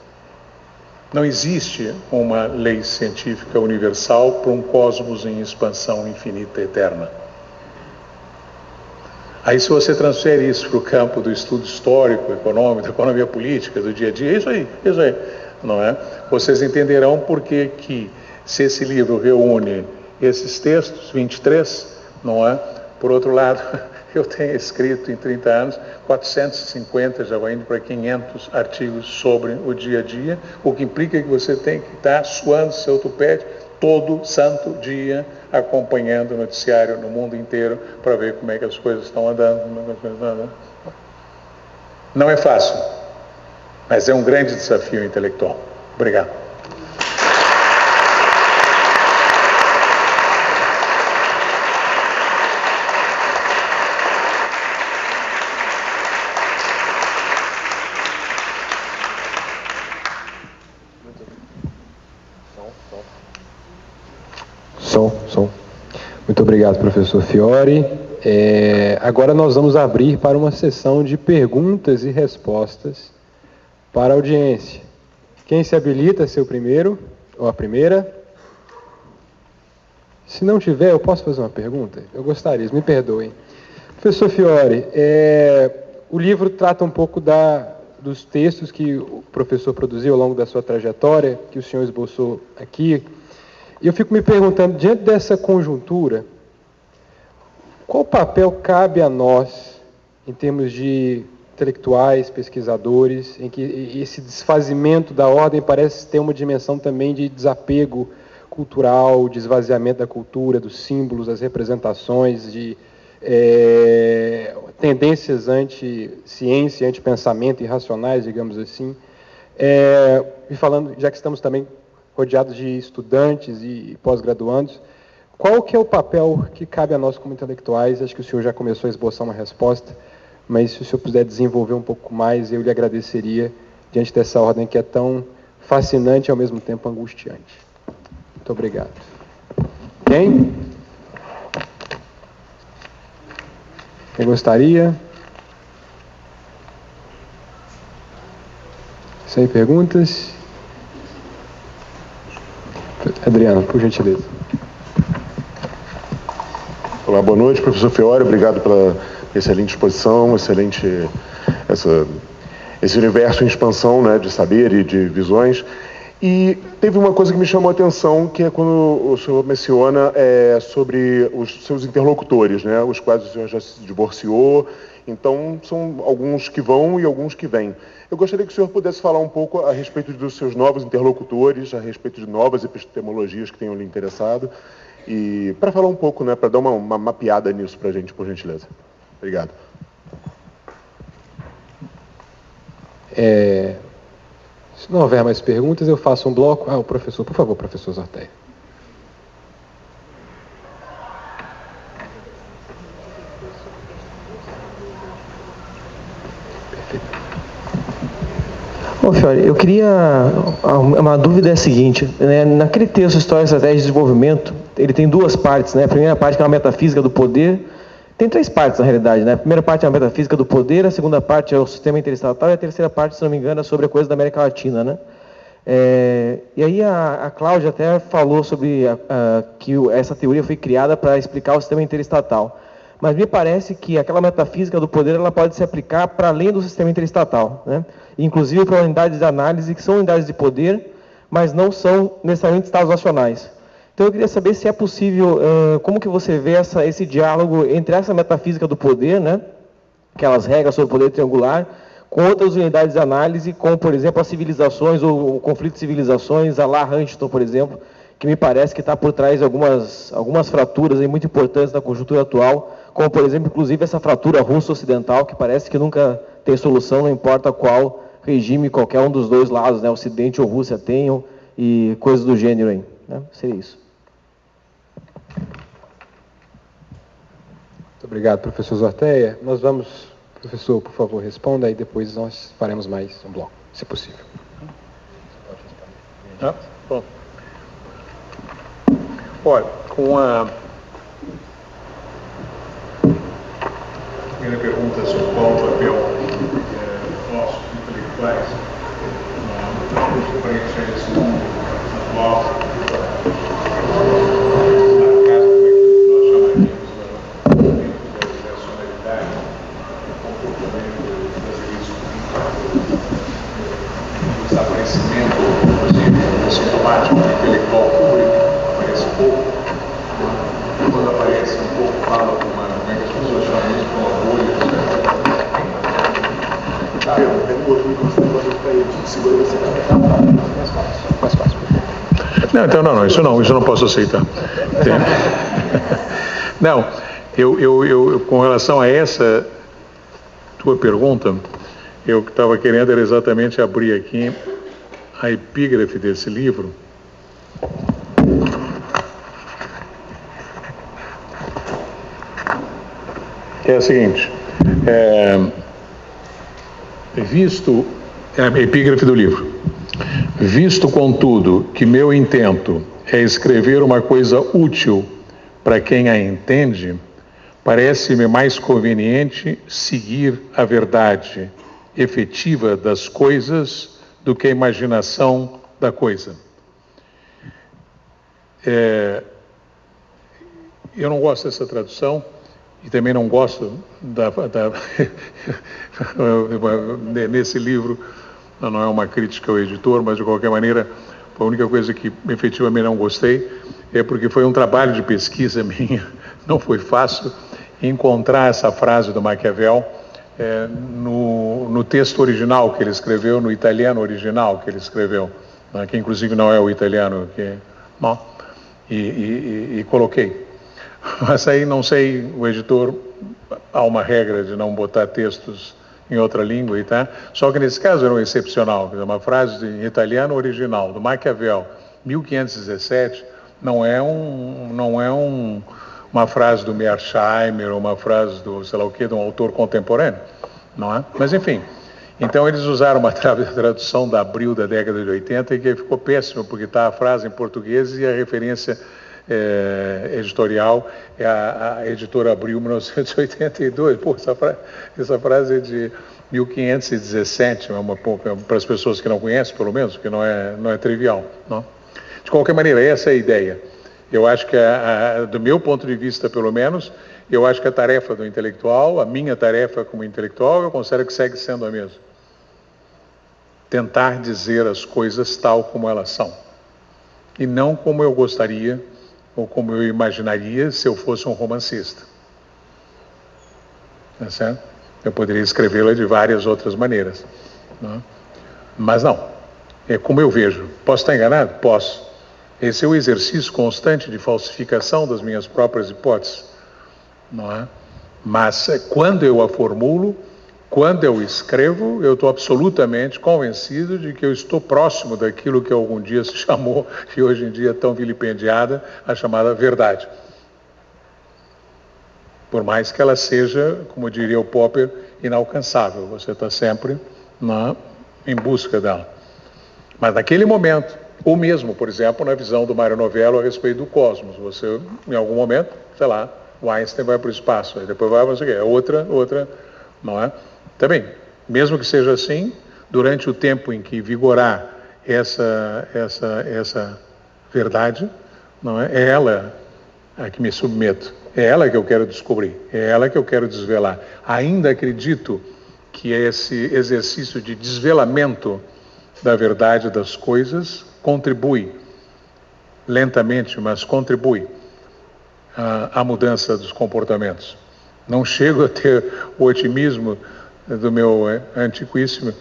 D: Não existe uma lei científica universal para um cosmos em expansão infinita e eterna. Aí se você transfere isso para o campo do estudo histórico, econômico, da economia política, do dia a dia, isso aí, não é? Vocês entenderão por que se esse livro reúne esses textos, 23, não é? Por outro lado, eu tenho escrito em 30 anos 450, já vai indo para 500 artigos sobre o dia a dia, o que implica que você tem que estar suando seu tupete todo santo dia, acompanhando o noticiário no mundo inteiro para ver como é que as coisas estão andando. Não é fácil, mas é um grande desafio intelectual. Obrigado.
B: Som. Muito obrigado, professor Fiore. Agora nós vamos abrir para uma sessão de perguntas e respostas para a audiência. Quem se habilita a ser o primeiro ou a primeira? Se não tiver, eu posso fazer uma pergunta? Eu gostaria, me perdoem. Professor Fiore, o livro trata um pouco dos textos que o professor produziu ao longo da sua trajetória, que o senhor esboçou aqui. E eu fico me perguntando, diante dessa conjuntura, qual papel cabe a nós, em termos de intelectuais, pesquisadores, em que esse desfazimento da ordem parece ter uma dimensão também de desapego cultural, de esvaziamento da cultura, dos símbolos, das representações, de tendências anti-ciência, anti-pensamento irracionais, digamos assim. E falando, já que estamos também rodeados de estudantes e pós-graduandos, qual que é o papel que cabe a nós como intelectuais? Acho que o senhor já começou a esboçar uma resposta, mas se o senhor puder desenvolver um pouco mais, eu lhe agradeceria, diante dessa ordem que é tão fascinante e ao mesmo tempo angustiante. Muito obrigado. Quem? Quem gostaria? Sem perguntas? Adriano, por gentileza.
E: Olá, boa noite, professor Fiore. Obrigado pela excelente exposição, esse universo em expansão, né, de saber e de visões. E teve uma coisa que me chamou a atenção, que é quando o senhor menciona sobre os seus interlocutores, né, os quais o senhor já se divorciou. Então, são alguns que vão e alguns que vêm. Eu gostaria que o senhor pudesse falar um pouco a respeito dos seus novos interlocutores, a respeito de novas epistemologias que tenham lhe interessado, e para falar um pouco, né, para dar uma mapeada nisso para a gente, por gentileza. Obrigado.
B: Se não houver mais perguntas, eu faço um bloco. O professor, por favor, professor Zorteia.
F: Bom, Fiore, eu queria... Uma dúvida é a seguinte, né? Naquele texto História, Estratégia e Desenvolvimento, ele tem duas partes, né? A primeira parte que é uma metafísica do poder. Tem três partes, na realidade, né? A primeira parte é a metafísica do poder, a segunda parte é o sistema interestatal e a terceira parte, se não me engano, é sobre a coisa da América Latina, né? E aí a Cláudia até falou sobre que essa teoria foi criada para explicar o sistema interestatal. Mas me parece que aquela metafísica do poder ela pode se aplicar para além do sistema interestatal, né? Inclusive para unidades de análise que são unidades de poder, mas não são necessariamente estados nacionais. Então eu queria saber se é possível, como que você vê esse diálogo entre essa metafísica do poder, né? Aquelas regras sobre o poder triangular, com outras unidades de análise, como, por exemplo, as civilizações, ou o conflito de civilizações, a la Huntington, por exemplo, que me parece que está por trás de algumas fraturas aí muito importantes na conjuntura atual, como, por exemplo, inclusive essa fratura russo-ocidental, que parece que nunca tem solução, não importa qual regime qualquer um dos dois lados, né, Ocidente ou Rússia tenham, e coisas do gênero aí, né? Seria isso.
B: Muito obrigado, professor Zorteia. Nós vamos, professor, por favor, responda, e depois nós faremos mais um bloco, se possível.
D: Bom. Olha, com a primeira pergunta sobre qual o papel nosso, intelectuais, frente a esse mundo atual, marcado por aquilo que nós chamaríamos da irracionalidade, o comportamento das elites políticas, o desaparecimento, inclusive, sintomático do intelectual público, aparece pouco. Quando aparece um pouco, fala com como é que as pessoas chamam isso, com orgulho. Não, isso não posso aceitar. Não, eu com relação a essa tua pergunta, eu estava querendo era exatamente abrir aqui a epígrafe desse livro. Que é a seguinte, é a epígrafe do livro. Visto, contudo, que meu intento é escrever uma coisa útil para quem a entende, parece-me mais conveniente seguir a verdade efetiva das coisas do que a imaginação da coisa. Eu não gosto dessa tradução e também não gosto nesse livro, não é uma crítica ao editor, mas de qualquer maneira, a única coisa que efetivamente não gostei é porque foi um trabalho de pesquisa minha, não foi fácil encontrar essa frase do Maquiavel no texto original que ele escreveu, no italiano original que ele escreveu, que inclusive não é o italiano e coloquei. Mas aí não sei, o editor, há uma regra de não botar textos em outra língua, só que nesse caso era um excepcional, uma frase em italiano original, do Maquiavel, 1517, não é uma frase do Mearsheimer, ou uma frase do, sei lá o quê, de um autor contemporâneo, não é? Mas enfim, então eles usaram uma tradução da Abril da década de 80 e que ficou péssimo, porque está a frase em português e a referência editorial é a editora Abril 1982. Pô, essa frase é de 1517, para as pessoas que não conhecem, pelo menos, que não é trivial, não? De qualquer maneira, essa é a ideia. Eu acho que, do meu ponto de vista, pelo menos, eu acho que a tarefa do intelectual, a minha tarefa como intelectual, eu considero que segue sendo a mesma. Tentar dizer as coisas tal como elas são. E não como eu gostaria, ou como eu imaginaria se eu fosse um romancista. Tá certo? Eu poderia escrevê-la de várias outras maneiras. Não? Mas não. É como eu vejo. Posso estar enganado? Posso. Esse é o exercício constante de falsificação das minhas próprias hipóteses. Não é? Mas quando eu a formulo, quando eu escrevo, eu estou absolutamente convencido de que eu estou próximo daquilo que algum dia se chamou, e hoje em dia é tão vilipendiada, a chamada verdade. Por mais que ela seja, como diria o Popper, inalcançável. Você está sempre em busca dela. Mas naquele momento, ou mesmo, por exemplo, na visão do Mário Novello a respeito do cosmos, você, em algum momento, sei lá, o Einstein vai para o espaço, aí depois vai para não sei o quê, é outra, não é? Também, mesmo que seja assim, durante o tempo em que vigorar essa verdade, não é? É ela a que me submeto, é ela que eu quero descobrir, é ela que eu quero desvelar. Ainda acredito que esse exercício de desvelamento da verdade das coisas contribui, lentamente, mas contribui à mudança dos comportamentos. Não chego a ter o otimismo do meu antiquíssimo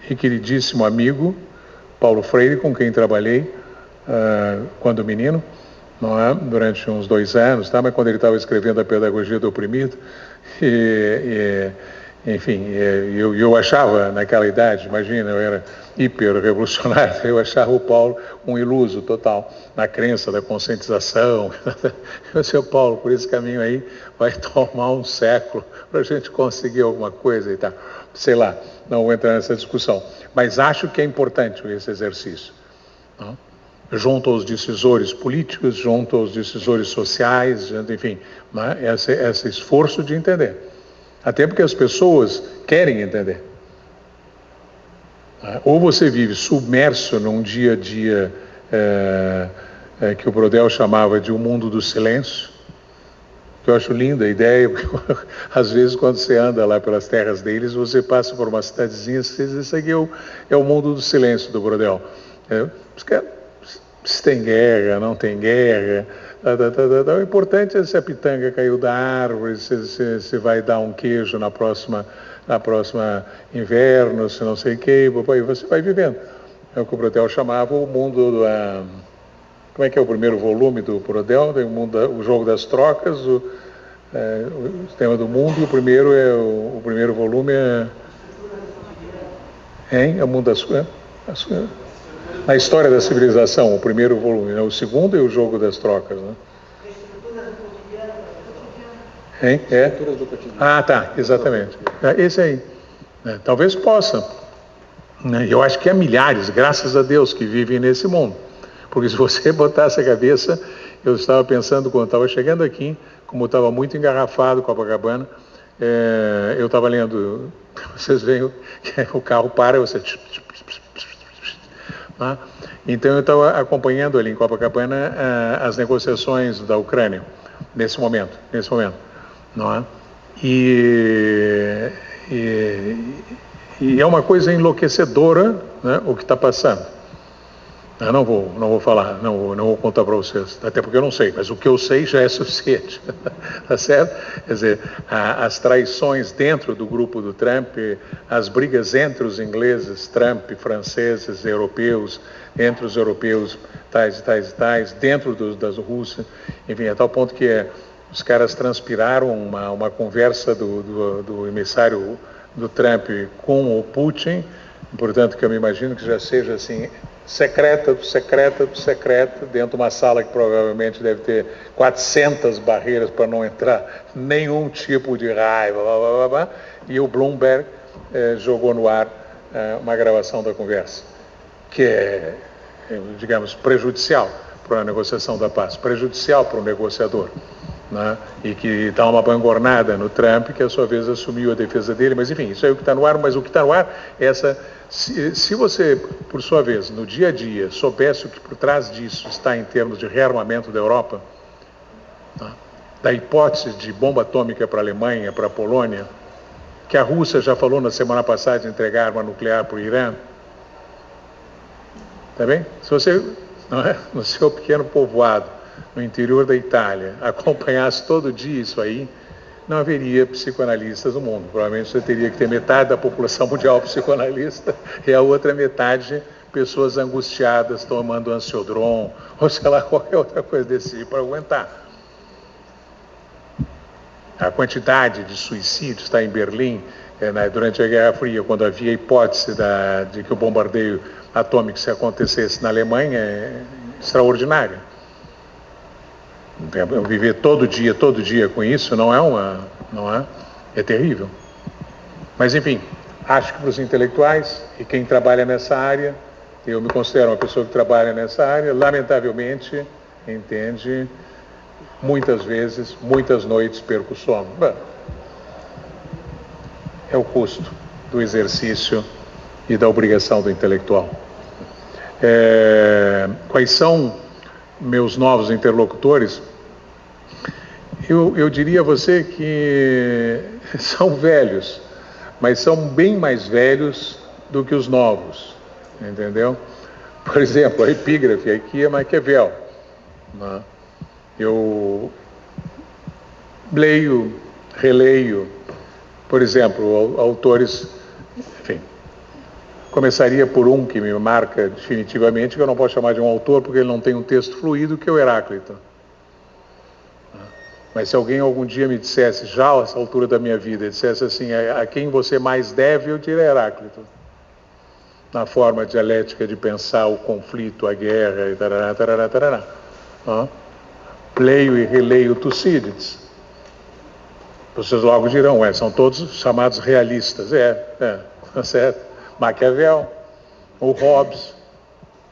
D: e queridíssimo amigo Paulo Freire, com quem trabalhei quando menino, não é? Durante uns 2 anos, mas quando ele estava escrevendo A Pedagogia do Oprimido, enfim, eu achava naquela idade, imagina, eu era hiper-revolucionário, eu achava o Paulo um iluso total, na crença da conscientização. Eu disse, Paulo, por esse caminho aí vai tomar um século para a gente conseguir alguma coisa e tal. Sei lá, não vou entrar nessa discussão, mas acho que é importante esse exercício, não? Junto aos decisores políticos, junto aos decisores sociais, enfim, né? Esse esforço de entender. Até porque as pessoas querem entender. Ou você vive submerso num dia a dia que o Brodel chamava de um mundo do silêncio, que eu acho linda a ideia, porque às vezes quando você anda lá pelas terras deles, você passa por uma cidadezinha, você diz, isso aqui é o mundo do silêncio do Brodel. Se tem guerra, não tem guerra. O importante é se a pitanga caiu da árvore, se vai dar um queijo na próxima inverno, se não sei o que, você vai vivendo. É o que o Brodel chamava o mundo do... como é que é o primeiro volume do Brodel? Tem o jogo das trocas, o tema do mundo, e o primeiro volume é o mundo das... Na história da civilização, o primeiro volume, né? O segundo é o jogo das trocas, né? Ah, tá, exatamente. Esse aí. Talvez possa. Eu acho que há milhares, graças a Deus, que vivem nesse mundo. Porque se você botasse a cabeça, eu estava pensando quando estava chegando aqui, como estava muito engarrafado Copacabana, eu estava lendo, vocês veem, o carro para, você... Né? Então eu estava acompanhando ali em Copacabana as negociações da Ucrânia, nesse momento, não é? E é uma coisa enlouquecedora, né, o que está passando. Eu não vou falar, não vou contar para vocês, até porque eu não sei, mas o que eu sei já é suficiente, tá certo? Quer dizer, as traições dentro do grupo do Trump, as brigas entre os ingleses, Trump, franceses, europeus, entre os europeus, tais, dentro das Rússia, enfim, a tal ponto que os caras transpiraram uma conversa do emissário do Trump com o Putin, portanto que eu me imagino que já seja assim, secreta, dentro de uma sala que provavelmente deve ter 400 barreiras para não entrar nenhum tipo de raiva, e o Bloomberg jogou no ar uma gravação da conversa, que é, digamos, prejudicial para a negociação da paz, prejudicial para o negociador, né? E que dá uma bangornada no Trump, que a sua vez assumiu a defesa dele, mas enfim, isso é o que está no ar, mas o que está no ar é essa... Se você, por sua vez, no dia a dia, soubesse o que por trás disso está em termos de rearmamento da Europa, tá? Da hipótese de bomba atômica para a Alemanha, para a Polônia, que a Rússia já falou na semana passada de entregar arma nuclear para o Irã, tá bem? Se você, não é, no seu pequeno povoado, no interior da Itália, acompanhasse todo dia isso aí, não haveria psicoanalistas no mundo. Provavelmente você teria que ter metade da população mundial psicoanalista e a outra metade pessoas angustiadas tomando ansiodrom ou sei lá, qualquer outra coisa desse tipo para aguentar. A quantidade de suicídios está em Berlim, durante a Guerra Fria, quando havia a hipótese de que o bombardeio atômico se acontecesse na Alemanha, é extraordinária. Viver todo dia com isso é terrível. Mas enfim, acho que para os intelectuais e quem trabalha nessa área, eu me considero uma pessoa que trabalha nessa área, lamentavelmente, entende, muitas vezes, muitas noites perco o sono. Bom, é o custo do exercício e da obrigação do intelectual. Quais são meus novos interlocutores? Eu diria a você que são velhos, mas são bem mais velhos do que os novos, entendeu? Por exemplo, a epígrafe aqui é Maquiavel, né? Eu leio, releio, por exemplo, autores, enfim, começaria por um que me marca definitivamente, que eu não posso chamar de um autor porque ele não tem um texto fluido, que é o Heráclito. Mas se alguém algum dia me dissesse, já a essa altura da minha vida, dissesse assim, a quem você mais deve, eu diria Heráclito. Na forma dialética de pensar o conflito, a guerra, e tarará. Leio e releio Tucídides. Vocês logo dirão, são todos chamados realistas. Tá certo. Maquiavel, o Hobbes,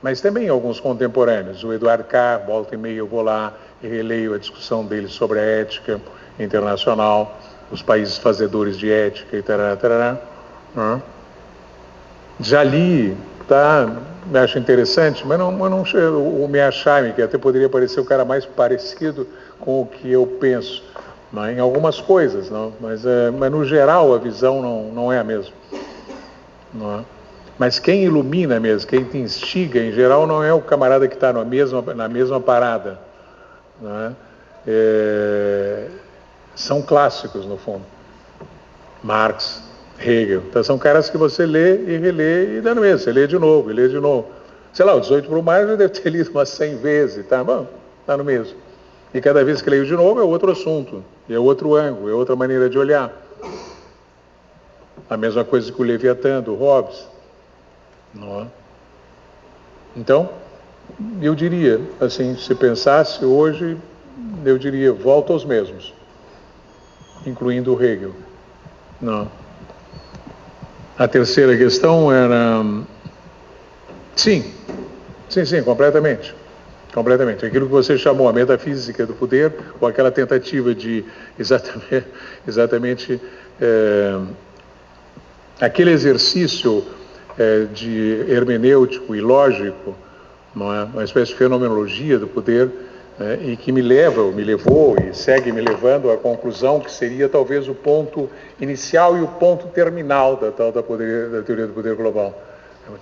D: mas também alguns contemporâneos. O Eduardo Carr, volta e meia eu vou lá e releio a discussão dele sobre a ética internacional, os países fazedores de ética e tarará. Já li, me acho interessante, mas não o Mearsheimer, que até poderia parecer o cara mais parecido com o que eu penso, em algumas coisas, não? Mas no geral a visão não é a mesma. Não é? Mas quem ilumina mesmo, quem te instiga, em geral, não é o camarada que está na mesma parada. Não é? São clássicos, no fundo. Marx, Hegel. Então, são caras que você lê e relê e dá no mesmo. Você lê de novo, e lê de novo. Sei lá, o 18 para o Marx eu devo ter lido umas 100 vezes. Tá bom, dá no mesmo. E cada vez que leio de novo é outro assunto, é outro ângulo, é outra maneira de olhar. A mesma coisa que o Leviatã, do Hobbes. Não é? Então, eu diria, assim, se pensasse hoje, eu diria, volta aos mesmos, incluindo o Hegel. Não. A terceira questão era... Sim, completamente. Completamente. Aquilo que você chamou a metafísica do poder, ou aquela tentativa de exatamente aquele exercício de hermenêutico e lógico, não é? Uma espécie de fenomenologia do poder, e que me levou e segue me levando à conclusão que seria talvez o ponto inicial e o ponto terminal da teoria do poder global.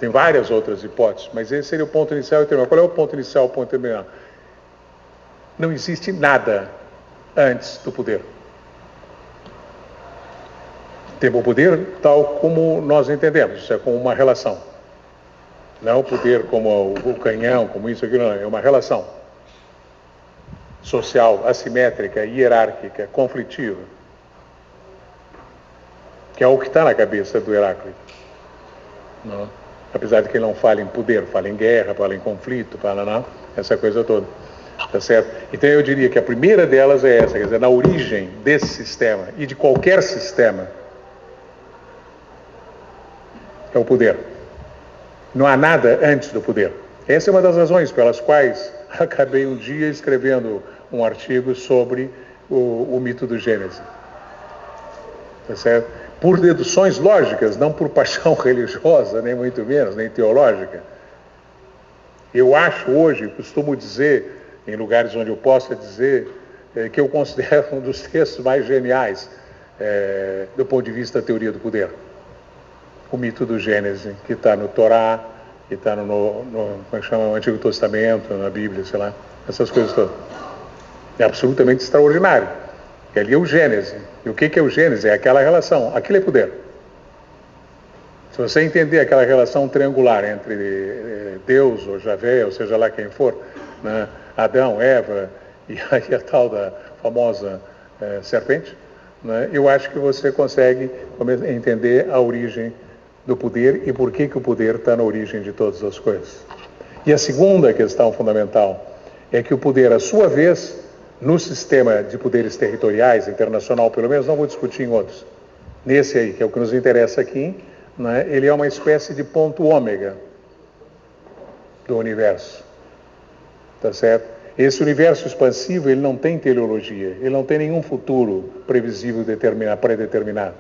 D: Tem várias outras hipóteses, mas esse seria o ponto inicial e terminal. Qual é o ponto inicial e o ponto terminal? Não existe nada antes do poder. Tem o poder tal como nós entendemos, isso é como uma relação. Não o poder como o canhão, como isso, aquilo, não. É uma relação social, assimétrica, hierárquica, conflitiva. Que é o que está na cabeça do Heráclito. Não? Apesar de que ele não fala em poder, fala em guerra, fala em conflito, fala essa coisa toda. Tá certo? Então eu diria que a primeira delas é essa, quer dizer, na origem desse sistema e de qualquer sistema é o poder. Não há nada antes do poder. Essa é uma das razões pelas quais acabei um dia escrevendo um artigo sobre o mito do Gênesis. Tá certo? Por deduções lógicas, não por paixão religiosa, nem muito menos, nem teológica. Eu acho hoje, costumo dizer, em lugares onde eu possa dizer, que eu considero um dos textos mais geniais do ponto de vista da teoria do poder. O mito do Gênesis, que está no Torá, que está como é que chama, no Antigo Testamento, na Bíblia, sei lá, essas coisas todas. É absolutamente extraordinário. Ali é o Gênesis. E o que é o Gênesis? É aquela relação. Aquilo é poder. Se você entender aquela relação triangular entre Deus ou Javé, ou seja lá quem for, né, Adão, Eva e aí a tal da famosa serpente, né, eu acho que você consegue entender a origem do poder e por que o poder está na origem de todas as coisas. E a segunda questão fundamental é que o poder, à sua vez, no sistema de poderes territoriais, internacional pelo menos, não vou discutir em outros, nesse aí, que é o que nos interessa aqui, né, ele é uma espécie de ponto ômega do universo. Tá certo? Esse universo expansivo, ele não tem teleologia, ele não tem nenhum futuro previsível, pré-determinado.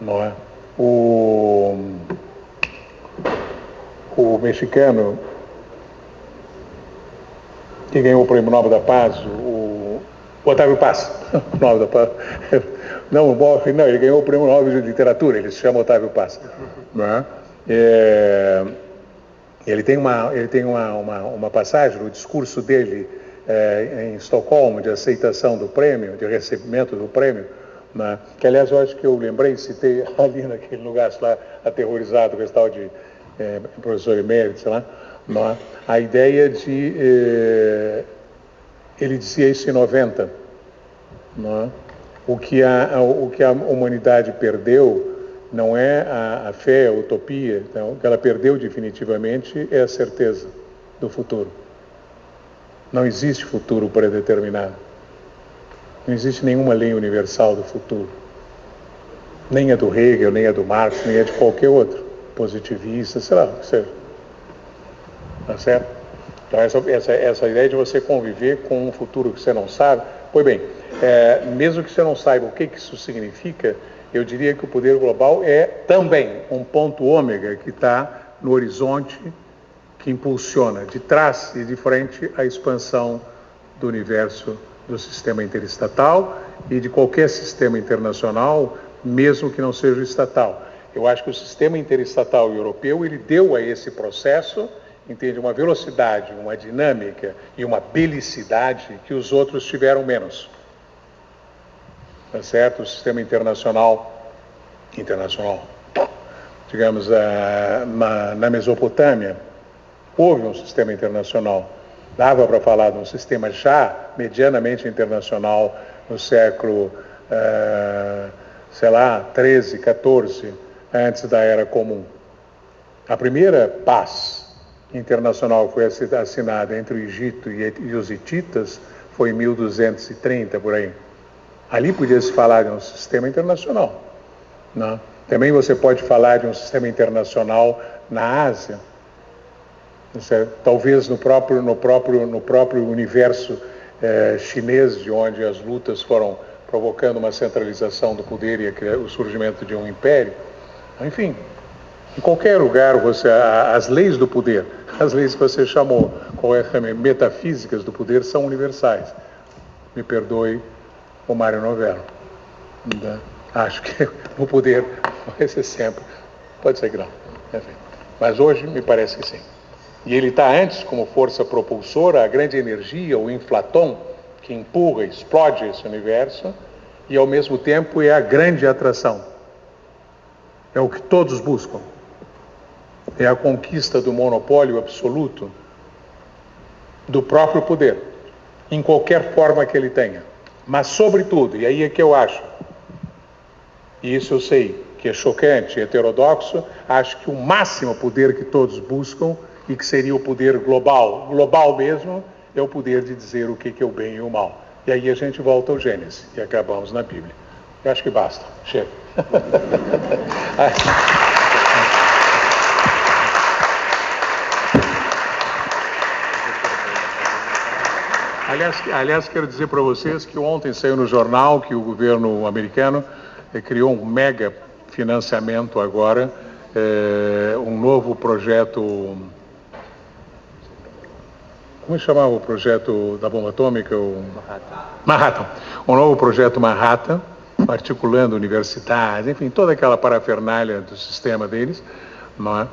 D: Não é? O mexicano que ganhou o Prêmio Nobel da Paz, o Otávio Paz, Nobel da Paz. Não, ele ganhou o Prêmio Nobel de Literatura, ele se chama Otávio Paz. Não é? Ele tem uma passagem no discurso dele em Estocolmo, de aceitação do prêmio, de recebimento do prêmio, né? Que aliás eu acho que eu lembrei, citei ali naquele lugar lá, aterrorizado com esse tal de professor emérito, sei lá, né? A ideia de... ele dizia isso em 90, né? O que a humanidade perdeu não é a fé, a utopia, então, o que ela perdeu definitivamente é a certeza do futuro. Não existe futuro predeterminado. Não existe nenhuma lei universal do futuro. Nem a do Hegel, nem a do Marx, nem a de qualquer outro. Positivista, sei lá, o que seja. Tá certo? Então essa ideia de você conviver com um futuro que você não sabe, pois bem, mesmo que você não saiba o que isso significa, eu diria que o poder global é também um ponto ômega que está no horizonte, que impulsiona de trás e de frente a expansão do universo, do sistema interestatal e de qualquer sistema internacional, mesmo que não seja estatal. Eu acho que o sistema interestatal europeu, ele deu a esse processo, entende, uma velocidade, uma dinâmica e uma belicidade que os outros tiveram menos. Tá certo? O sistema internacional, digamos, na Mesopotâmia, houve um sistema internacional. Dava para falar de um sistema já medianamente internacional no século, sei lá, 13, 14, antes da Era Comum. A primeira paz internacional que foi assinada entre o Egito e os hititas foi em 1230, por aí. Ali podia se falar de um sistema internacional. Não? Também você pode falar de um sistema internacional na Ásia, Talvez no próprio universo chinês, de onde as lutas foram provocando uma centralização do poder e o surgimento de um império. Enfim, em qualquer lugar, as leis do poder, as leis que você chamou metafísicas do poder, são universais. Me perdoe o Mário Novelo. Acho que o poder vai ser sempre. Pode ser que não. Enfim. Mas hoje me parece que sim. E ele está antes como força propulsora, a grande energia, o inflaton, que empurra, explode esse universo, e ao mesmo tempo é a grande atração. É o que todos buscam. É a conquista do monopólio absoluto do próprio poder, em qualquer forma que ele tenha. Mas, sobretudo, e aí é que eu acho, e isso eu sei que é chocante, heterodoxo, acho que o máximo poder que todos buscam, e que seria o poder global mesmo, é o poder de dizer o que é o bem e o mal. E aí a gente volta ao Gênesis e acabamos na Bíblia. Eu acho que basta. Chega. Aliás, quero dizer para vocês que ontem saiu no jornal que o governo americano criou um mega financiamento agora, um novo projeto. Como chamava o projeto da bomba atômica? Manhattan. Um novo projeto Manhattan, articulando universidades, enfim, toda aquela parafernália do sistema deles. Não é?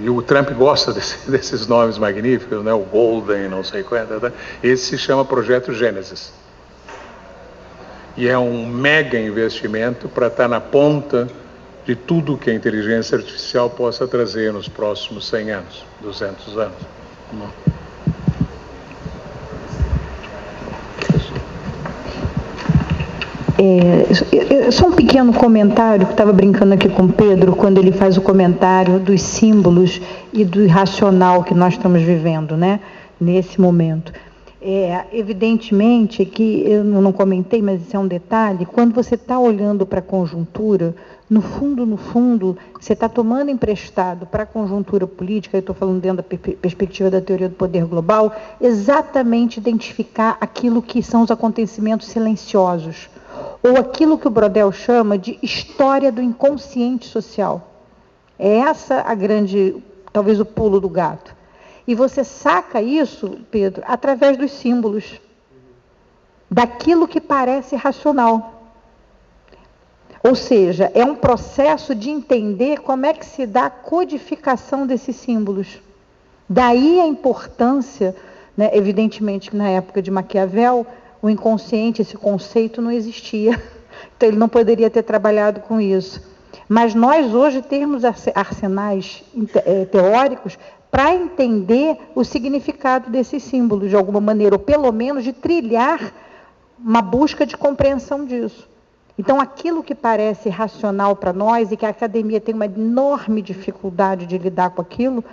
D: E o Trump gosta desses nomes magníficos, né? O Golden, não sei quanto. Esse se chama Projeto Gênesis. E é um mega investimento para estar na ponta de tudo que a inteligência artificial possa trazer nos próximos 100 anos, 200 anos.
C: Só um pequeno comentário, que estava brincando aqui com o Pedro, quando ele faz o comentário dos símbolos e do irracional que nós estamos vivendo, né, nesse momento. Evidentemente que, eu não comentei, mas isso é um detalhe, quando você está olhando para a conjuntura, no fundo, você está tomando emprestado para a conjuntura política, eu estou falando dentro da perspectiva da teoria do poder global, exatamente identificar aquilo que são os acontecimentos silenciosos, ou aquilo que o Brodel chama de história do inconsciente social. É essa a grande, talvez o pulo do gato. E você saca isso, Pedro, através dos símbolos, daquilo que parece racional. Ou seja, é um processo de entender como é que se dá a codificação desses símbolos. Daí a importância, né, evidentemente que na época de Maquiavel, o inconsciente, esse conceito não existia. Então ele não poderia ter trabalhado com isso. Mas nós hoje temos arsenais teóricos para entender o significado desses símbolos, de alguma maneira, ou pelo menos de trilhar uma busca de compreensão disso. Então, aquilo que parece racional para nós, e que a academia tem uma enorme dificuldade de lidar com aquilo,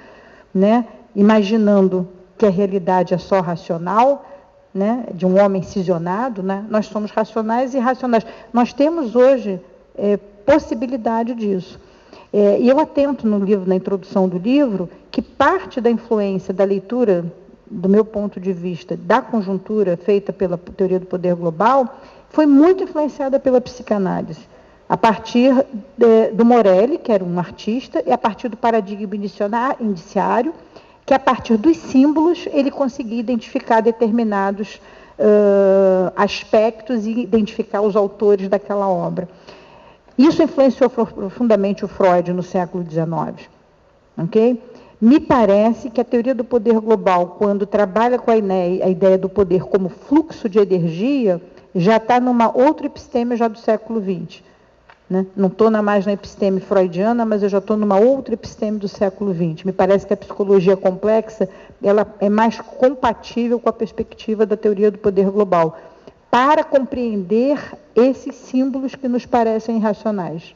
C: né, imaginando que a realidade é só racional, né, de um homem cisionado, né, nós somos racionais e irracionais. Nós temos hoje possibilidade disso. E eu atento no livro, na introdução do livro, que parte da influência da leitura, do meu ponto de vista, da conjuntura feita pela teoria do poder global, foi muito influenciada pela psicanálise. A partir do Morelli, que era um artista, e a partir do paradigma indiciário, que a partir dos símbolos ele conseguia identificar determinados aspectos e identificar os autores daquela obra. Isso influenciou profundamente o Freud no século XIX. Okay? Me parece que a teoria do poder global, quando trabalha com a ideia do poder como fluxo de energia, já está numa outra episteme já do século XX. Né? Não estou mais na episteme freudiana, mas eu já estou numa outra episteme do século XX. Me parece que a psicologia complexa ela é mais compatível com a perspectiva da teoria do poder global, para compreender esses símbolos que nos parecem irracionais.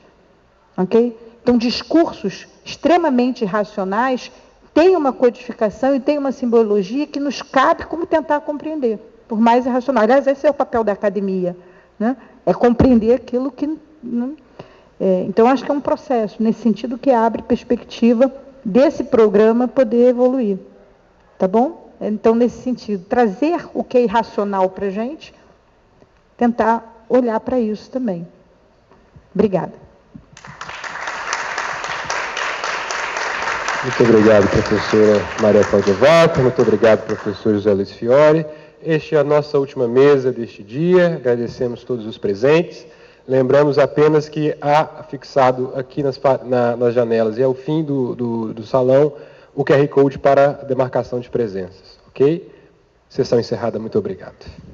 C: Okay? Então, discursos extremamente irracionais têm uma codificação e têm uma simbologia que nos cabe como tentar compreender, por mais irracional. Aliás, esse é o papel da academia, né? É compreender aquilo que... Então, acho que é um processo, nesse sentido, que abre perspectiva desse programa poder evoluir. Tá bom? Então, nesse sentido, trazer o que é irracional para a gente, tentar olhar para isso também. Obrigada.
B: Muito obrigado, professora Maria Cláudia Vaca. Muito obrigado, professor José Luiz Fiore. Esta é a nossa última mesa deste dia. Agradecemos todos os presentes. Lembramos apenas que há fixado aqui nas janelas e ao fim do salão o QR Code para demarcação de presenças. Ok? Sessão encerrada. Muito obrigado.